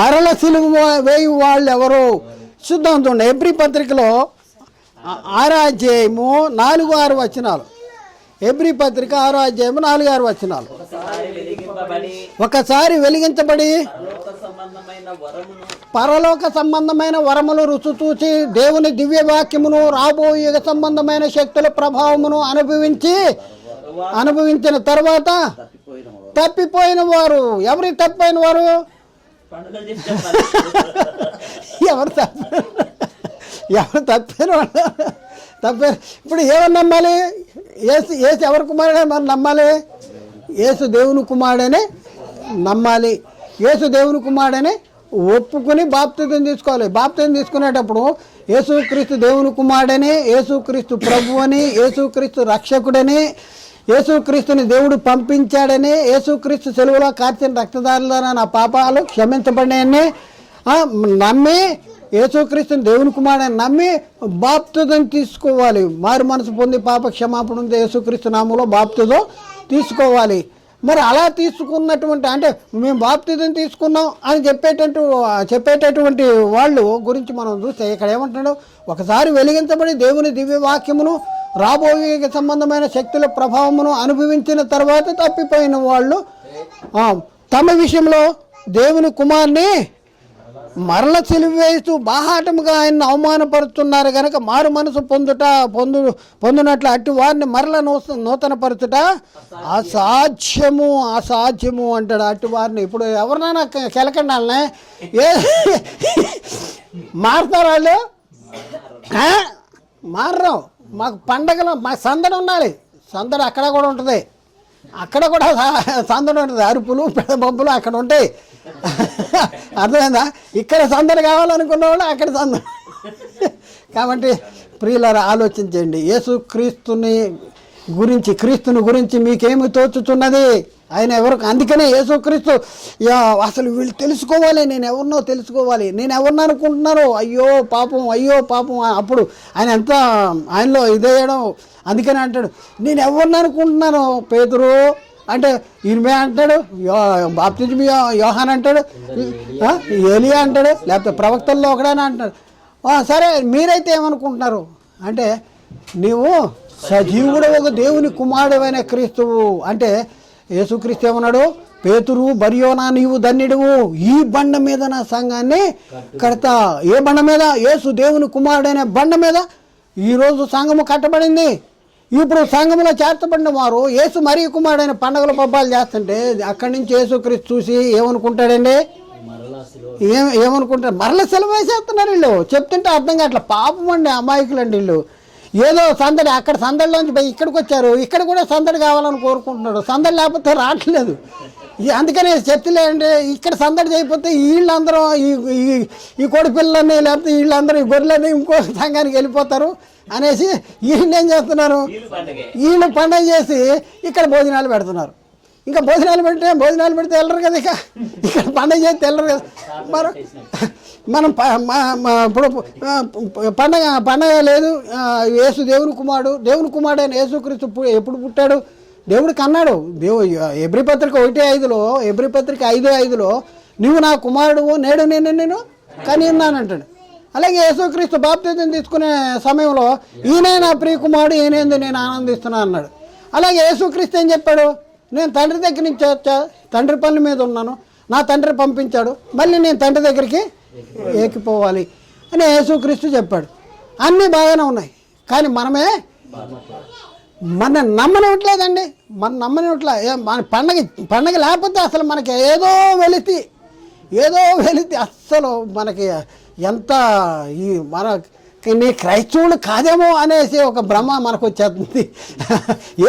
మరల సిలువ వేయి వాళ్ళు ఎవరు? చూద్దాం. చూడండి, ఎబ్రీ పత్రికలో 6వ అధ్యాయము 4-6 వచనాలు. ఎబ్రీ పత్రిక 6వ అధ్యాయము 4-6 వచనాలు. ఒకసారి వెలిగించబడి పరలోక సంబంధమైన వరములు రుచి చూచి దేవుని దివ్య వాక్యమును రాబోయే యుగ సంబంధమైన శక్తుల ప్రభావమును అనుభవించిన తర్వాత తప్పిపోయిన వారు. ఎవరికి తప్పిపోయిన వారు? ఎవరు తప్పిపోయిన వాళ్ళు? తప్పారు. ఇప్పుడు ఏమని నమ్మాలి? ఏసు ఎవరి కుమారుడే మనం నమ్మాలి? యేసు దేవుని కుమారుడని నమ్మాలి. యేసు దేవుని కుమారుడని ఒప్పుకుని బాప్తిజం తీసుకోవాలి. బాప్తిజం తీసుకునేటప్పుడు యేసుక్రీస్తు దేవుని కుమారుడని, యేసుక్రీస్తు ప్రభువని, యేసుక్రీస్తు రక్షకుడని, యేసుక్రీస్తుని దేవుడు పంపించాడని, యేసుక్రీస్తు సెలవులో కార్చిన రక్తదారుల నా పాపాలు క్షమించబడినాయని నమ్మి, యేసుక్రీస్తుని దేవుని కుమారుడని నమ్మి బాప్తిజం తీసుకోవాలి. మారు మనసు పొంది పాప క్షమాపణ ఉంది యేసుక్రీస్తు నామంలో బాప్తిజం తీసుకోవాలి. మరి అలా తీసుకున్నటువంటి, అంటే మేము బాప్తిజం తీసుకున్నాం అని చెప్పేటటువంటి వాళ్ళు గురించి మనం చూస్తే ఇక్కడ ఏమంటున్నాడు? ఒకసారి వెలిగించబడి దేవుని దివ్య వాక్యమును రాబోయే సంబంధమైన శక్తుల ప్రభావమును అనుభవించిన తర్వాత తప్పిపోయిన వాళ్ళు తమ విషయంలో దేవుని కుమార్ని మరల సిలువేస్తూ బాహాటముగా ఆయన్ని అవమానపరుస్తున్నారు కనుక మారు మనసు పొందినట్లు అట్టి వారిని మరల నూతనపరచుట అసాధ్యము అంటాడు. అట్టి వారిని ఇప్పుడు ఎవరినైనా కెలకండి వాళ్ళని మారుతారు వాళ్ళు? మారరు. మాకు పండగలు, మా సందడి ఉండాలి. సందడి అక్కడ కూడా ఉంటుంది, అక్కడ కూడా సందడి ఉంటుంది. అరుపులు పెడబొబ్బులు అక్కడ ఉంటాయి. అర్థమైందా? ఇక్కడ సందడి కావాలనుకున్న వాళ్ళు అక్కడ సందడి. కాబట్టి ప్రియులారా ఆలోచించండి. యేసుక్రీస్తుని గురించి మీకేమి తోచుతున్నది? ఆయన ఎవరు? అందుకనే యేసుక్రీస్తు అసలు వీళ్ళు తెలుసుకోవాలి, నేను ఎవరినో తెలుసుకోవాలి, నేను ఎవరిని అనుకుంటున్నారో, అయ్యో పాపం. అప్పుడు ఆయన ఎంత ఆయనలో ఇదేయడం. అందుకనే అంటాడు, నేను ఎవరిని అనుకుంటున్నాను పేతురు అంటే ఈయనమే అంటాడు, బాప్తిజం యోహాన్ అంటాడు, ఏలియా అంటాడు, లేకపోతే ప్రవక్తల్లో ఒకడైనా అంటాడు. సరే మీరైతే ఏమనుకుంటున్నారు అంటే, నీవు సజీవుడు ఒక దేవుని కుమారుడైన క్రీస్తువు అంటే యేసుక్రీస్తు ఏమన్నాడు? పేతురు బర్యోనా నీవు ధన్యుడువు, ఈ బండ మీద నా సంఘాన్ని కడతా. ఏ బండ మీద? యేసు దేవుని కుమారుడైన బండ మీద ఈరోజు సంఘము కట్టబడింది. ఇప్పుడు సంఘంలో చేర్చబడిన వారు యేసు మరియు కుమారుడైన పండుగల పబ్బాలు చేస్తుంటే అక్కడి నుంచి యేసుక్రీస్తు చూసి ఏమనుకుంటాడండి? ఏమనుకుంటారు? మరల సెలవు వేసేస్తున్నారు వీళ్ళు. చెప్తుంటే అర్థం కావట్లేదు. పాపం అండి, అమాయకులు అండి వీళ్ళు. ఏదో సందడి, అక్కడ సందడిలోంచి పోయి ఇక్కడికి వచ్చారు, ఇక్కడ కూడా సందడి కావాలని కోరుకుంటున్నాడు. సందడి లేకపోతే రావట్లేదు. అందుకనే చర్చలేండి, ఇక్కడ సందడి చేయకపోతే వీళ్ళందరూ ఈ కోడి పిల్లలని లేకపోతే వీళ్ళందరూ ఈ గొర్రెలని ఇంకో సంఘానికి వెళ్ళిపోతారు అనేసి వీళ్ళు ఏం చేస్తున్నారు? వీళ్ళు పండుగ చేసి ఇక్కడ భోజనాలు పెడుతున్నారు. ఇంకా భోజనాలు పెడితే వెళ్ళరు కదా. ఇక్కడ పండుగ చేస్తే వెళ్ళరు కదా. మనం ఇప్పుడు పండగ లేదు. యేసు దేవుని కుమారుడు అయిన యేసుక్రీస్తు ఎప్పుడు పుట్టాడు? దేవుడికి అన్నాడు. ఎబ్రీ పత్రిక 5:5 నువ్వు నా కుమారుడు, నేడు నేను కని ఉన్నానంటాడు. అలాగే యేసుక్రీస్తు బాప్తిజం తీసుకునే సమయంలో ఈయనే నా ప్రియ కుమారుడు, ఈయనేందు నేను ఆనందిస్తున్నాను అన్నాడు. అలాగే యేసుక్రీస్తు ఏం చెప్పాడు? నేను తండ్రి దగ్గర నుంచి వచ్చా, తండ్రి పనుల మీద ఉన్నాను, నా తండ్రి పంపించాడు, మళ్ళీ నేను తండ్రి దగ్గరికి ఏకిపోవాలి అని యేసుక్రీస్తు చెప్పాడు. అన్నీ బాగానే ఉన్నాయి, కానీ మన నమ్మనివ్వట్లేదండి. మన పండగ లేకపోతే అసలు మనకి ఏదో వెలితి అస్సలు మనకి ఎంత నీ క్రైస్తవుడు కాదేమో అనేసి ఒక భ్రమ మనకు వచ్చేస్తుంది.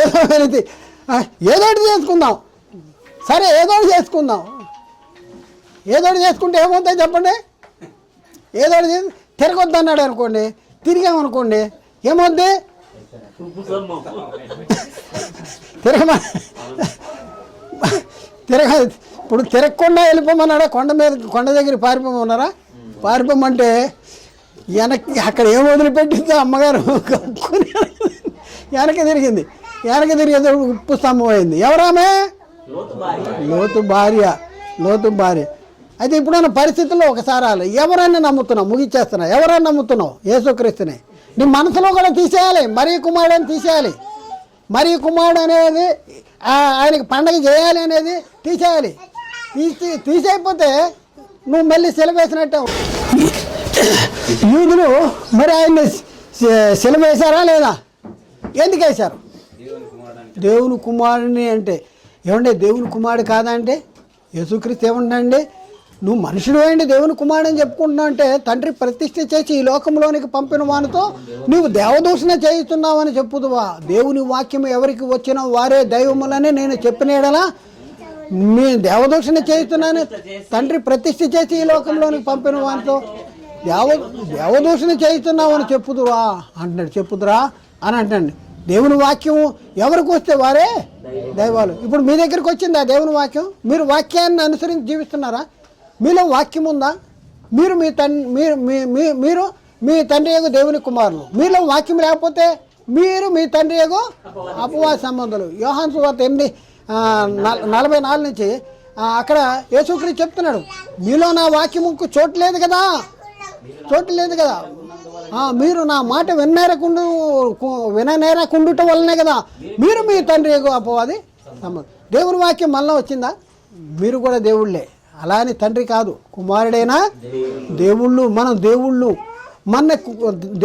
ఏదో వెలితి, ఏదోటి చేసుకుందాం, సరే ఏదోటి చేసుకుంటే ఏమవుతాయి చెప్పండి? ఏదోటి తిరగొద్దు అన్నాడు అనుకోండి, తిరిగామనుకోండి ఏమవుద్ది? ఇప్పుడు తిరగకుండా వెళ్ళిపోమన్నాడా? కొండ దగ్గర పారిపోమన్నారా? పారిపోమంటే అక్కడ ఏం వదిలిపెట్టిందో అమ్మగారు వెనక తిరిగింది. ఉప్పు స్తంభం అయింది. ఎవరామే? లోతు భార్య. అయితే ఇప్పుడున్న పరిస్థితుల్లో ఒకసారి ఎవరైనా నమ్ముతున్నావు, ముగిచ్చేస్తున్నావు, ఎవరైనా నమ్ముతున్నావు? యేసుక్రీస్తునే నీ మనసులో కూడా తీసేయాలి. మరీ కుమారుడు అని తీసేయాలి. మరీ కుమారుడు అనేది ఆయనకి పండగ చేయాలి అనేది తీసేయాలి. తీసేయకపోతే నువ్వు మళ్ళీ సిలవేసినట్టు. యూదులు మరి ఆయన్ని సిలవేశారా లేదా? ఎందుకు వేశారు? దేవుని కుమారుని అంటే ఏమంటే దేవుని కుమారుడు కాదా అంటే యేసుక్రీస్తు ఏమంటాండి? నువ్వు మనుషుడు అయ్యండి దేవుని కుమారుడు అని చెప్పుకుంటున్నావు అంటే తండ్రి ప్రతిష్ఠ చేసి ఈ లోకంలోనికి పంపిన వానితో నువ్వు దేవదూషణ చేయిస్తున్నావని చెప్పుదువా? దేవుని వాక్యం ఎవరికి వచ్చినా వారే దైవములని నేను చెప్పిన ఎడలా మీ దేవదూషణ చేయిస్తున్నాను. తండ్రి ప్రతిష్ఠ చేసి ఈ లోకంలోనికి పంపిన వానితో దేవదూషణ చేయిస్తున్నావు అని చెప్పుదురా అంటున్నాడు. చెప్పుదురా అని అంటాడు. దేవుని వాక్యం ఎవరికి వస్తే వారే దైవాలు. ఇప్పుడు మీ దగ్గరికి వచ్చింది ఆ దేవుని వాక్యం. మీరు వాక్యాన్ని అనుసరించి జీవిస్తున్నారా? మీలో వాక్యం ఉందా? మీరు మీరు మీ తండ్రి యొక్క దేవుని కుమారులు. మీలో వాక్యం లేకపోతే మీరు మీ తండ్రి యొక్క అపవాద సంబంధాలు. యోహాను సువార్త 8:44 నుంచి అక్కడ యేసుక్రీస్తు చెప్తున్నాడు, మీలో నా వాక్యముకు చోటు లేదు కదా. మీరు నా మాట విననేరకుండుట వల్లనే కదా మీరు మీ తండ్రి యొక్క అపవాది సంబంధం. దేవుని వాక్యం మనలో వచ్చిందా? మీరు కూడా దేవుళ్ళే. అలా అని తండ్రి కాదు, కుమారుడైనా దేవుళ్ళు. మనం దేవుళ్ళు.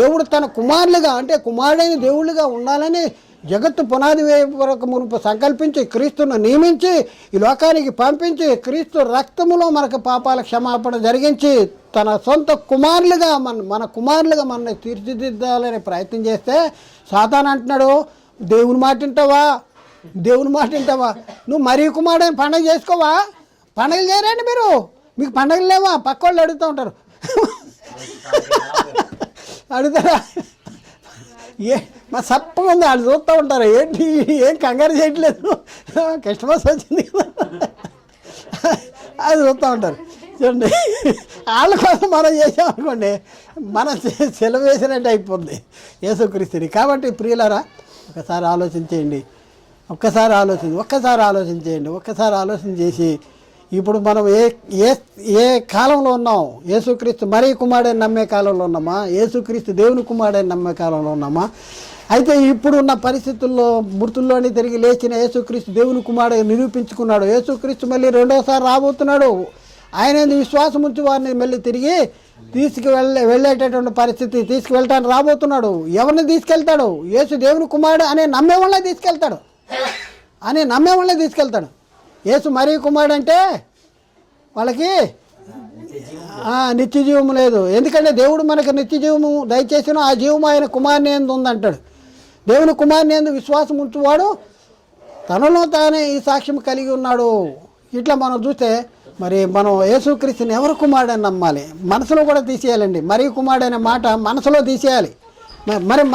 దేవుడు తన కుమారులుగా అంటే కుమారుడైన దేవుళ్ళుగా ఉండాలని జగత్తు పునాది వేయక మునుపు సంకల్పించి క్రీస్తును నియమించి ఈ లోకానికి పంపించి క్రీస్తు రక్తములో మనకు పాపాల క్షమాపణ జరిగించి తన సొంత కుమారులుగా మన కుమారులుగా మనల్ని తీర్చిదిద్దాలని ప్రయత్నం చేస్తే సాతాను అంటున్నాడు, దేవుని మాట వింటావా? నువ్వు మరీ కుమారుడైన పండుగ చేసుకోవా? పండుగలు చేయరండి మీరు. మీకు పండుగలు లేవా? పక్క వాళ్ళు అడుగుతూ ఉంటారు. అడుగుతారా? మా సప్పగా ఉంది. వాళ్ళు చూస్తూ ఉంటారు, ఏంటి ఏం కంగారు చేయట్లేదు, కస్టమర్స్ వచ్చింది అది చూస్తూ ఉంటారు. చూడండి, వాళ్ళ కోసం మనం చేసామనుకోండి మనం సెలవు వేసినట్టు అయిపోద్ది యేసుక్రీస్తుని. కాబట్టి ప్రియులారా ఒక్కసారి ఆలోచించేయండి. ఒక్కసారి ఆలోచన చేసి ఇప్పుడు మనం ఏ కాలంలో ఉన్నాం? యేసుక్రీస్తు మరీ కుమారుడని నమ్మే కాలంలో ఉన్నామా? యేసుక్రీస్తు దేవుని కుమారుడని నమ్మే కాలంలో ఉన్నామా? అయితే ఇప్పుడున్న పరిస్థితుల్లో మృతుల్లోని తిరిగి లేచిన యేసుక్రీస్తు దేవుని కుమారుడు నిరూపించుకున్నాడు. యేసుక్రీస్తు మళ్ళీ రెండోసారి రాబోతున్నాడు. ఆయన విశ్వాసం ఉంచి వారిని మళ్ళీ తిరిగి వెళ్ళేటటువంటి పరిస్థితి తీసుకువెళ్ళటానికి రాబోతున్నాడు. ఎవరిని తీసుకెళ్తాడు? యేసు దేవుని కుమారుడు అనే నమ్మే వాళ్ళే తీసుకెళ్తాడు. యేసు మరీ కుమారుడు అంటే వాళ్ళకి నిత్య జీవము లేదు. ఎందుకంటే దేవుడు మనకు నిత్య జీవము దయచేసిన ఆ జీవము ఆయన కుమారుని యందు ఉందంటాడు. దేవుని కుమారుని యందు విశ్వాసం ఉంచువాడు తనలో తానే ఈ సాక్ష్యం కలిగి ఉన్నాడు. ఇట్లా మనం చూస్తే మరి మనం యేసుక్రీస్తుని ఎవరు కుమారుడని నమ్మాలి? మనసులో కూడా తీసేయాలండి. మరీ కుమారుడు అనే మాట మనసులో తీసేయాలి.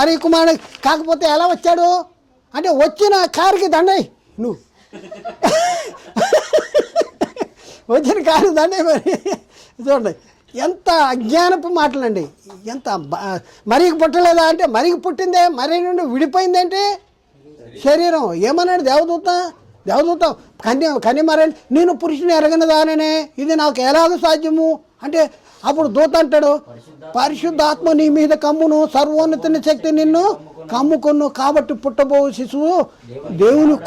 మరీ కుమారుడు కాకపోతే ఎలా వచ్చాడు అంటే వచ్చిన కారుకి దండై నువ్వు వచ్చిన కారు దండే. మరి చూడండి ఎంత అజ్ఞానపు మాటలండి. ఎంత మరీకి పుట్టలేదా అంటే మరీకి పుట్టిందే, మరీ నుండి విడిపోయిందేంటి శరీరం. ఏమన్నాడు దేవదూత కన్య మరణి నేను పురుషుని ఎరగనదాననే ఇది నాకు ఎలాగ సాధ్యము అంటే అప్పుడు దూత అంటాడు, పరిశుద్ధాత్మ నీ మీద కమ్మును, సర్వోన్నతిని శక్తి నిన్ను కమ్ముకొను, కాబట్టి పుట్టబో శిశువు దేవుని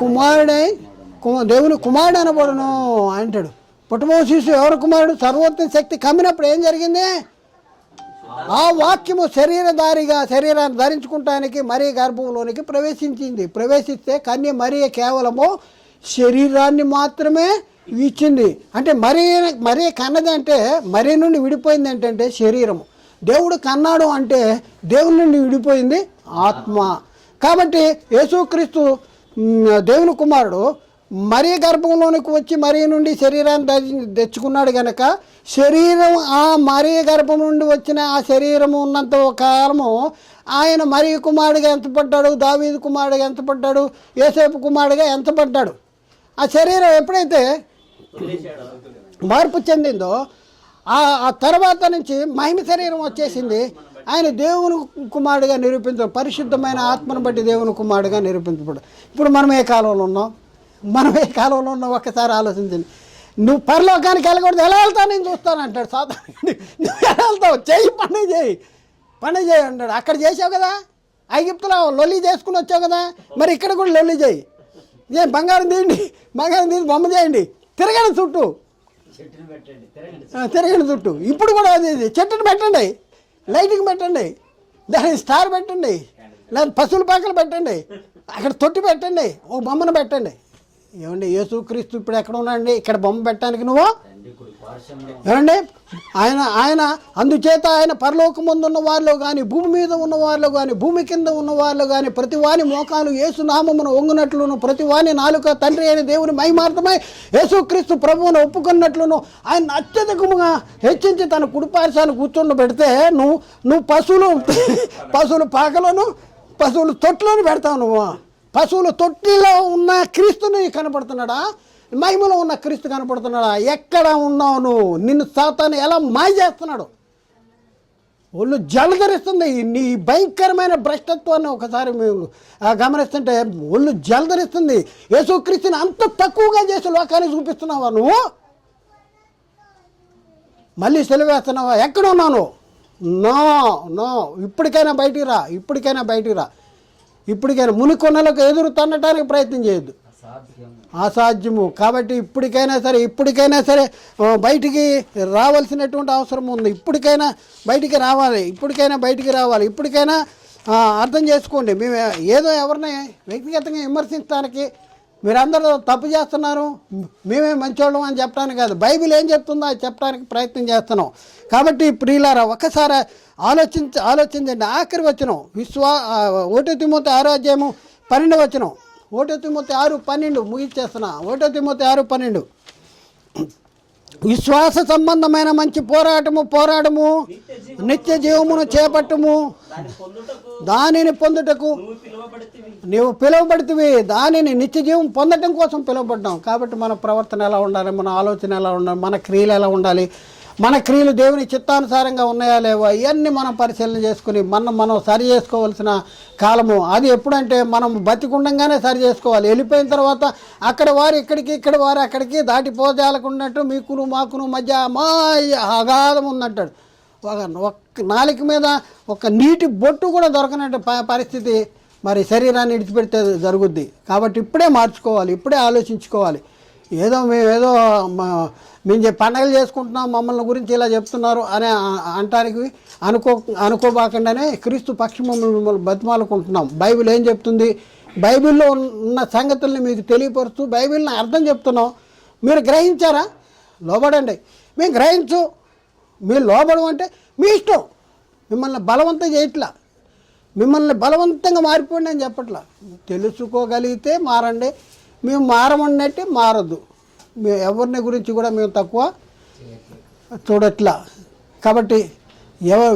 కుమారుడు అనబడును అంటాడు. పుట్టబో శిశువు ఎవరు కుమారుడు? సర్వోన్నత శక్తి కమ్మినప్పుడు ఏం జరిగింది? ఆ వాక్యము శరీరాన్ని ధరించుకుంటానికి మరీ గర్భంలోనికి ప్రవేశిస్తే కన్య మరీ కేవలము శరీరాన్ని మాత్రమే ఇచ్చింది. అంటే మరీ కన్నది అంటే మరీ నుండి విడిపోయింది ఏంటంటే శరీరము. దేవుడు కన్నాడు అంటే దేవుని నుండి విడిపోయింది ఆత్మ. కాబట్టి యేసుక్రీస్తు దేవుని కుమారుడు మరీ గర్భంలోనికి వచ్చి మరీ నుండి శరీరాన్ని తెచ్చుకున్నాడు కనుక శరీరం ఆ మరీ గర్భం నుండి వచ్చిన ఆ శరీరము ఉన్నంత కాలము ఆయన మరీ కుమారుడిగా ఎంత పడ్డాడు? దావీదు కుమారుడిగా ఎంత పడ్డాడు? యోసేపు కుమారుడిగా ఎంత పడ్డాడు? ఆ శరీరం ఎప్పుడైతే మార్పు చెందిందో ఆ తర్వాత నుంచి మహిమ శరీరం వచ్చేసింది. ఆయన దేవుని కుమారుడిగా పరిశుద్ధమైన ఆత్మను బట్టి దేవుని కుమారుడిగా నిరూపించబడ్డాడు. ఇప్పుడు మనం ఏ కాలంలో ఉన్నాం? ఒక్కసారి ఆలోచించండి. నువ్వు పరలోకానికి వెళ్ళకూడదు. ఎలా వెళ్తావు? నేను చూస్తాను అంటాడు సాధారణ. నువ్వు ఎలా వెళ్తావు? పండుగ చేయి అంటాడు. అక్కడ చేసావు కదా, ఐగుప్తులో లొల్లి చేసుకుని వచ్చావు కదా, మరి ఇక్కడ కూడా లొల్లి చేయి. బంగారం తీయండి బొమ్మ చేయండి, తిరగండి చుట్టూ తిరగండి చుట్టూ. ఇప్పుడు కూడా అది చెట్టును పెట్టండి, లైటింగ్ పెట్టండి, దానికి స్టార్ పెట్టండి, లేదా పశువుల పాకలు పెట్టండి, అక్కడ తొట్టి పెట్టండి, ఓ బొమ్మను పెట్టండి. ఏమండి యేసుక్రీస్తు ఇప్పుడు ఎక్కడ ఉన్నాడండి? ఇక్కడ బొమ్మ పెట్టడానికి నువ్వు ఏమండి? ఆయన అందుచేత ఆయన పరలోకం ముందు ఉన్న వారిలో కానీ, భూమి మీద ఉన్న వారిలో కానీ, భూమి కింద ఉన్న వారిలో కానీ ప్రతి వాని మోకాలు యేసునామమును వంగునట్లును, ప్రతి వాని నాలుక తండ్రి అయిన దేవుని మహిమార్థమై యేసుక్రీస్తు ప్రభువును ఒప్పుకున్నట్లును ఆయన అత్యధికముగా హెచ్చించి తన కుడిపార్శాన్ని కూర్చొని నువ్వు పశువుల పాకలను పశువుల తొట్టులను పెడతావు. నువ్వు పశువుల తొట్టిలో ఉన్న క్రీస్తుని కనపడుతున్నాడా? మహిమలో ఉన్న క్రీస్తు కనపడుతున్నాడా? ఎక్కడ ఉన్నావు నువ్వు? నిన్ను సాతాను ఎలా మాయ చేస్తున్నాడు? ఒళ్ళు జలధరిస్తుంది. నీ భయంకరమైన భ్రష్టత్వాన్ని ఒకసారి మేము గమనిస్తుంటే ఒళ్ళు జలధరిస్తుంది. యేసుక్రీస్తుని అంత తక్కువగా చేసి లోకాన్ని చూపిస్తున్నావా నువ్వు? మళ్ళీ సెలవేస్తున్నావా? ఎక్కడ ఉన్నాను? నో ఇప్పటికైనా బయటికి రా. ఇప్పటికైనా మునికొన్నలకు ఎదురు తన్నటానికి ప్రయత్నం చేయొద్దు, అసాధ్యము. కాబట్టి ఇప్పటికైనా సరే బయటికి రావాల్సినటువంటి అవసరం ఉంది. ఇప్పటికైనా బయటికి రావాలి. ఇప్పటికైనా అర్థం చేసుకోండి. మేము ఏదో ఎవరిని వ్యక్తిగతంగా విమర్శించడానికి, మీరందరూ తప్పు చేస్తున్నారు, మేమే మంచోళ్ళం అని చెప్పడానికి కాదు, బైబిల్ ఏం చెప్తుందో అది చెప్పడానికి ప్రయత్నం చేస్తున్నాం. కాబట్టి ప్రియులారా ఒకసారి ఆలోచించండి. ఆఖరి వచనం 1 తిమోతి 6:12 వచనం. 1 తిమోతి 6:12 ముగించేస్తున్నా. 1 తిమోతి 6:12 విశ్వాస సంబంధమైన మంచి పోరాడము, నిత్య జీవమును చేపట్టము, దానిని పొందుటకు నీవు పిలువబడితివి. దానిని నిత్య జీవం పొందటం కోసం పిలువబడ్డాం. కాబట్టి మన ప్రవర్తన ఎలా ఉండాలి, మన ఆలోచన ఎలా ఉండాలి, మన క్రియలు ఎలా ఉండాలి, మన క్రియలు దేవుని చిత్తానుసారంగా ఉన్నాయా లేవా, ఇవన్నీ మనం పరిశీలన చేసుకుని మనం సరి చేసుకోవాల్సిన కాలము అది. ఎప్పుడంటే మనం బతికుండంగానే సరి చేసుకోవాలి. వెళ్ళిపోయిన తర్వాత అక్కడ వారు ఇక్కడికి, ఇక్కడ వారు అక్కడికి దాటిపోజాలకున్నట్టు మాకును మధ్య అగాధం ఉందంటాడు. ఒక్క నాలుక మీద ఒక నీటి బొట్టు కూడా దొరకనట్టు పరిస్థితి మరి శరీరాన్ని విడిచిపెడితే జరుగుద్ది. కాబట్టి ఇప్పుడే మార్చుకోవాలి, ఇప్పుడే ఆలోచించుకోవాలి. మేము పండగలు చేసుకుంటున్నాం, మమ్మల్ని గురించి ఇలా చెప్తున్నారు అని అంటానికి అనుకోబాకుండానే క్రీస్తు పక్షం మిమ్మల్ని బతిమాలుకుంటున్నాం. బైబిల్ ఏం చెప్తుంది? బైబిల్లో ఉన్న సంగతుల్ని మీకు తెలియపరుస్తూ బైబిల్ని అర్థం చెప్తున్నాం. మీరు గ్రహించారా? లోబడండి. మేము గ్రహించు, మీరు లోబడం అంటే మీ ఇష్టం. మిమ్మల్ని బలవంతం చేయట్లా, మిమ్మల్ని బలవంతంగా మారిపోండి అని చెప్పట్లా. తెలుసుకోగలిగితే మారండి. మేము మారమన్నట్టే మారద్దు. మేము ఎవరిని గురించి కూడా మేము తక్కువ చూడట్లా. కాబట్టి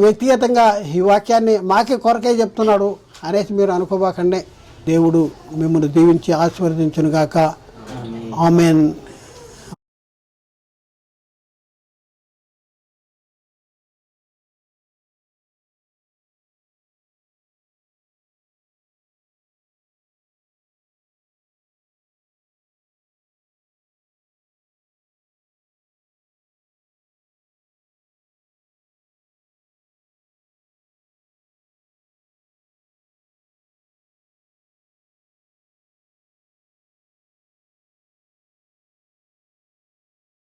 వ్యక్తిగతంగా ఈ వాక్యాన్ని మాకే కొరకే చెప్తున్నాడు అనేసి మీరు అనుకోబాకండి. దేవుడు మిమ్మల్ని దీవించి ఆశీర్వదించును గాక. ఆమేన్.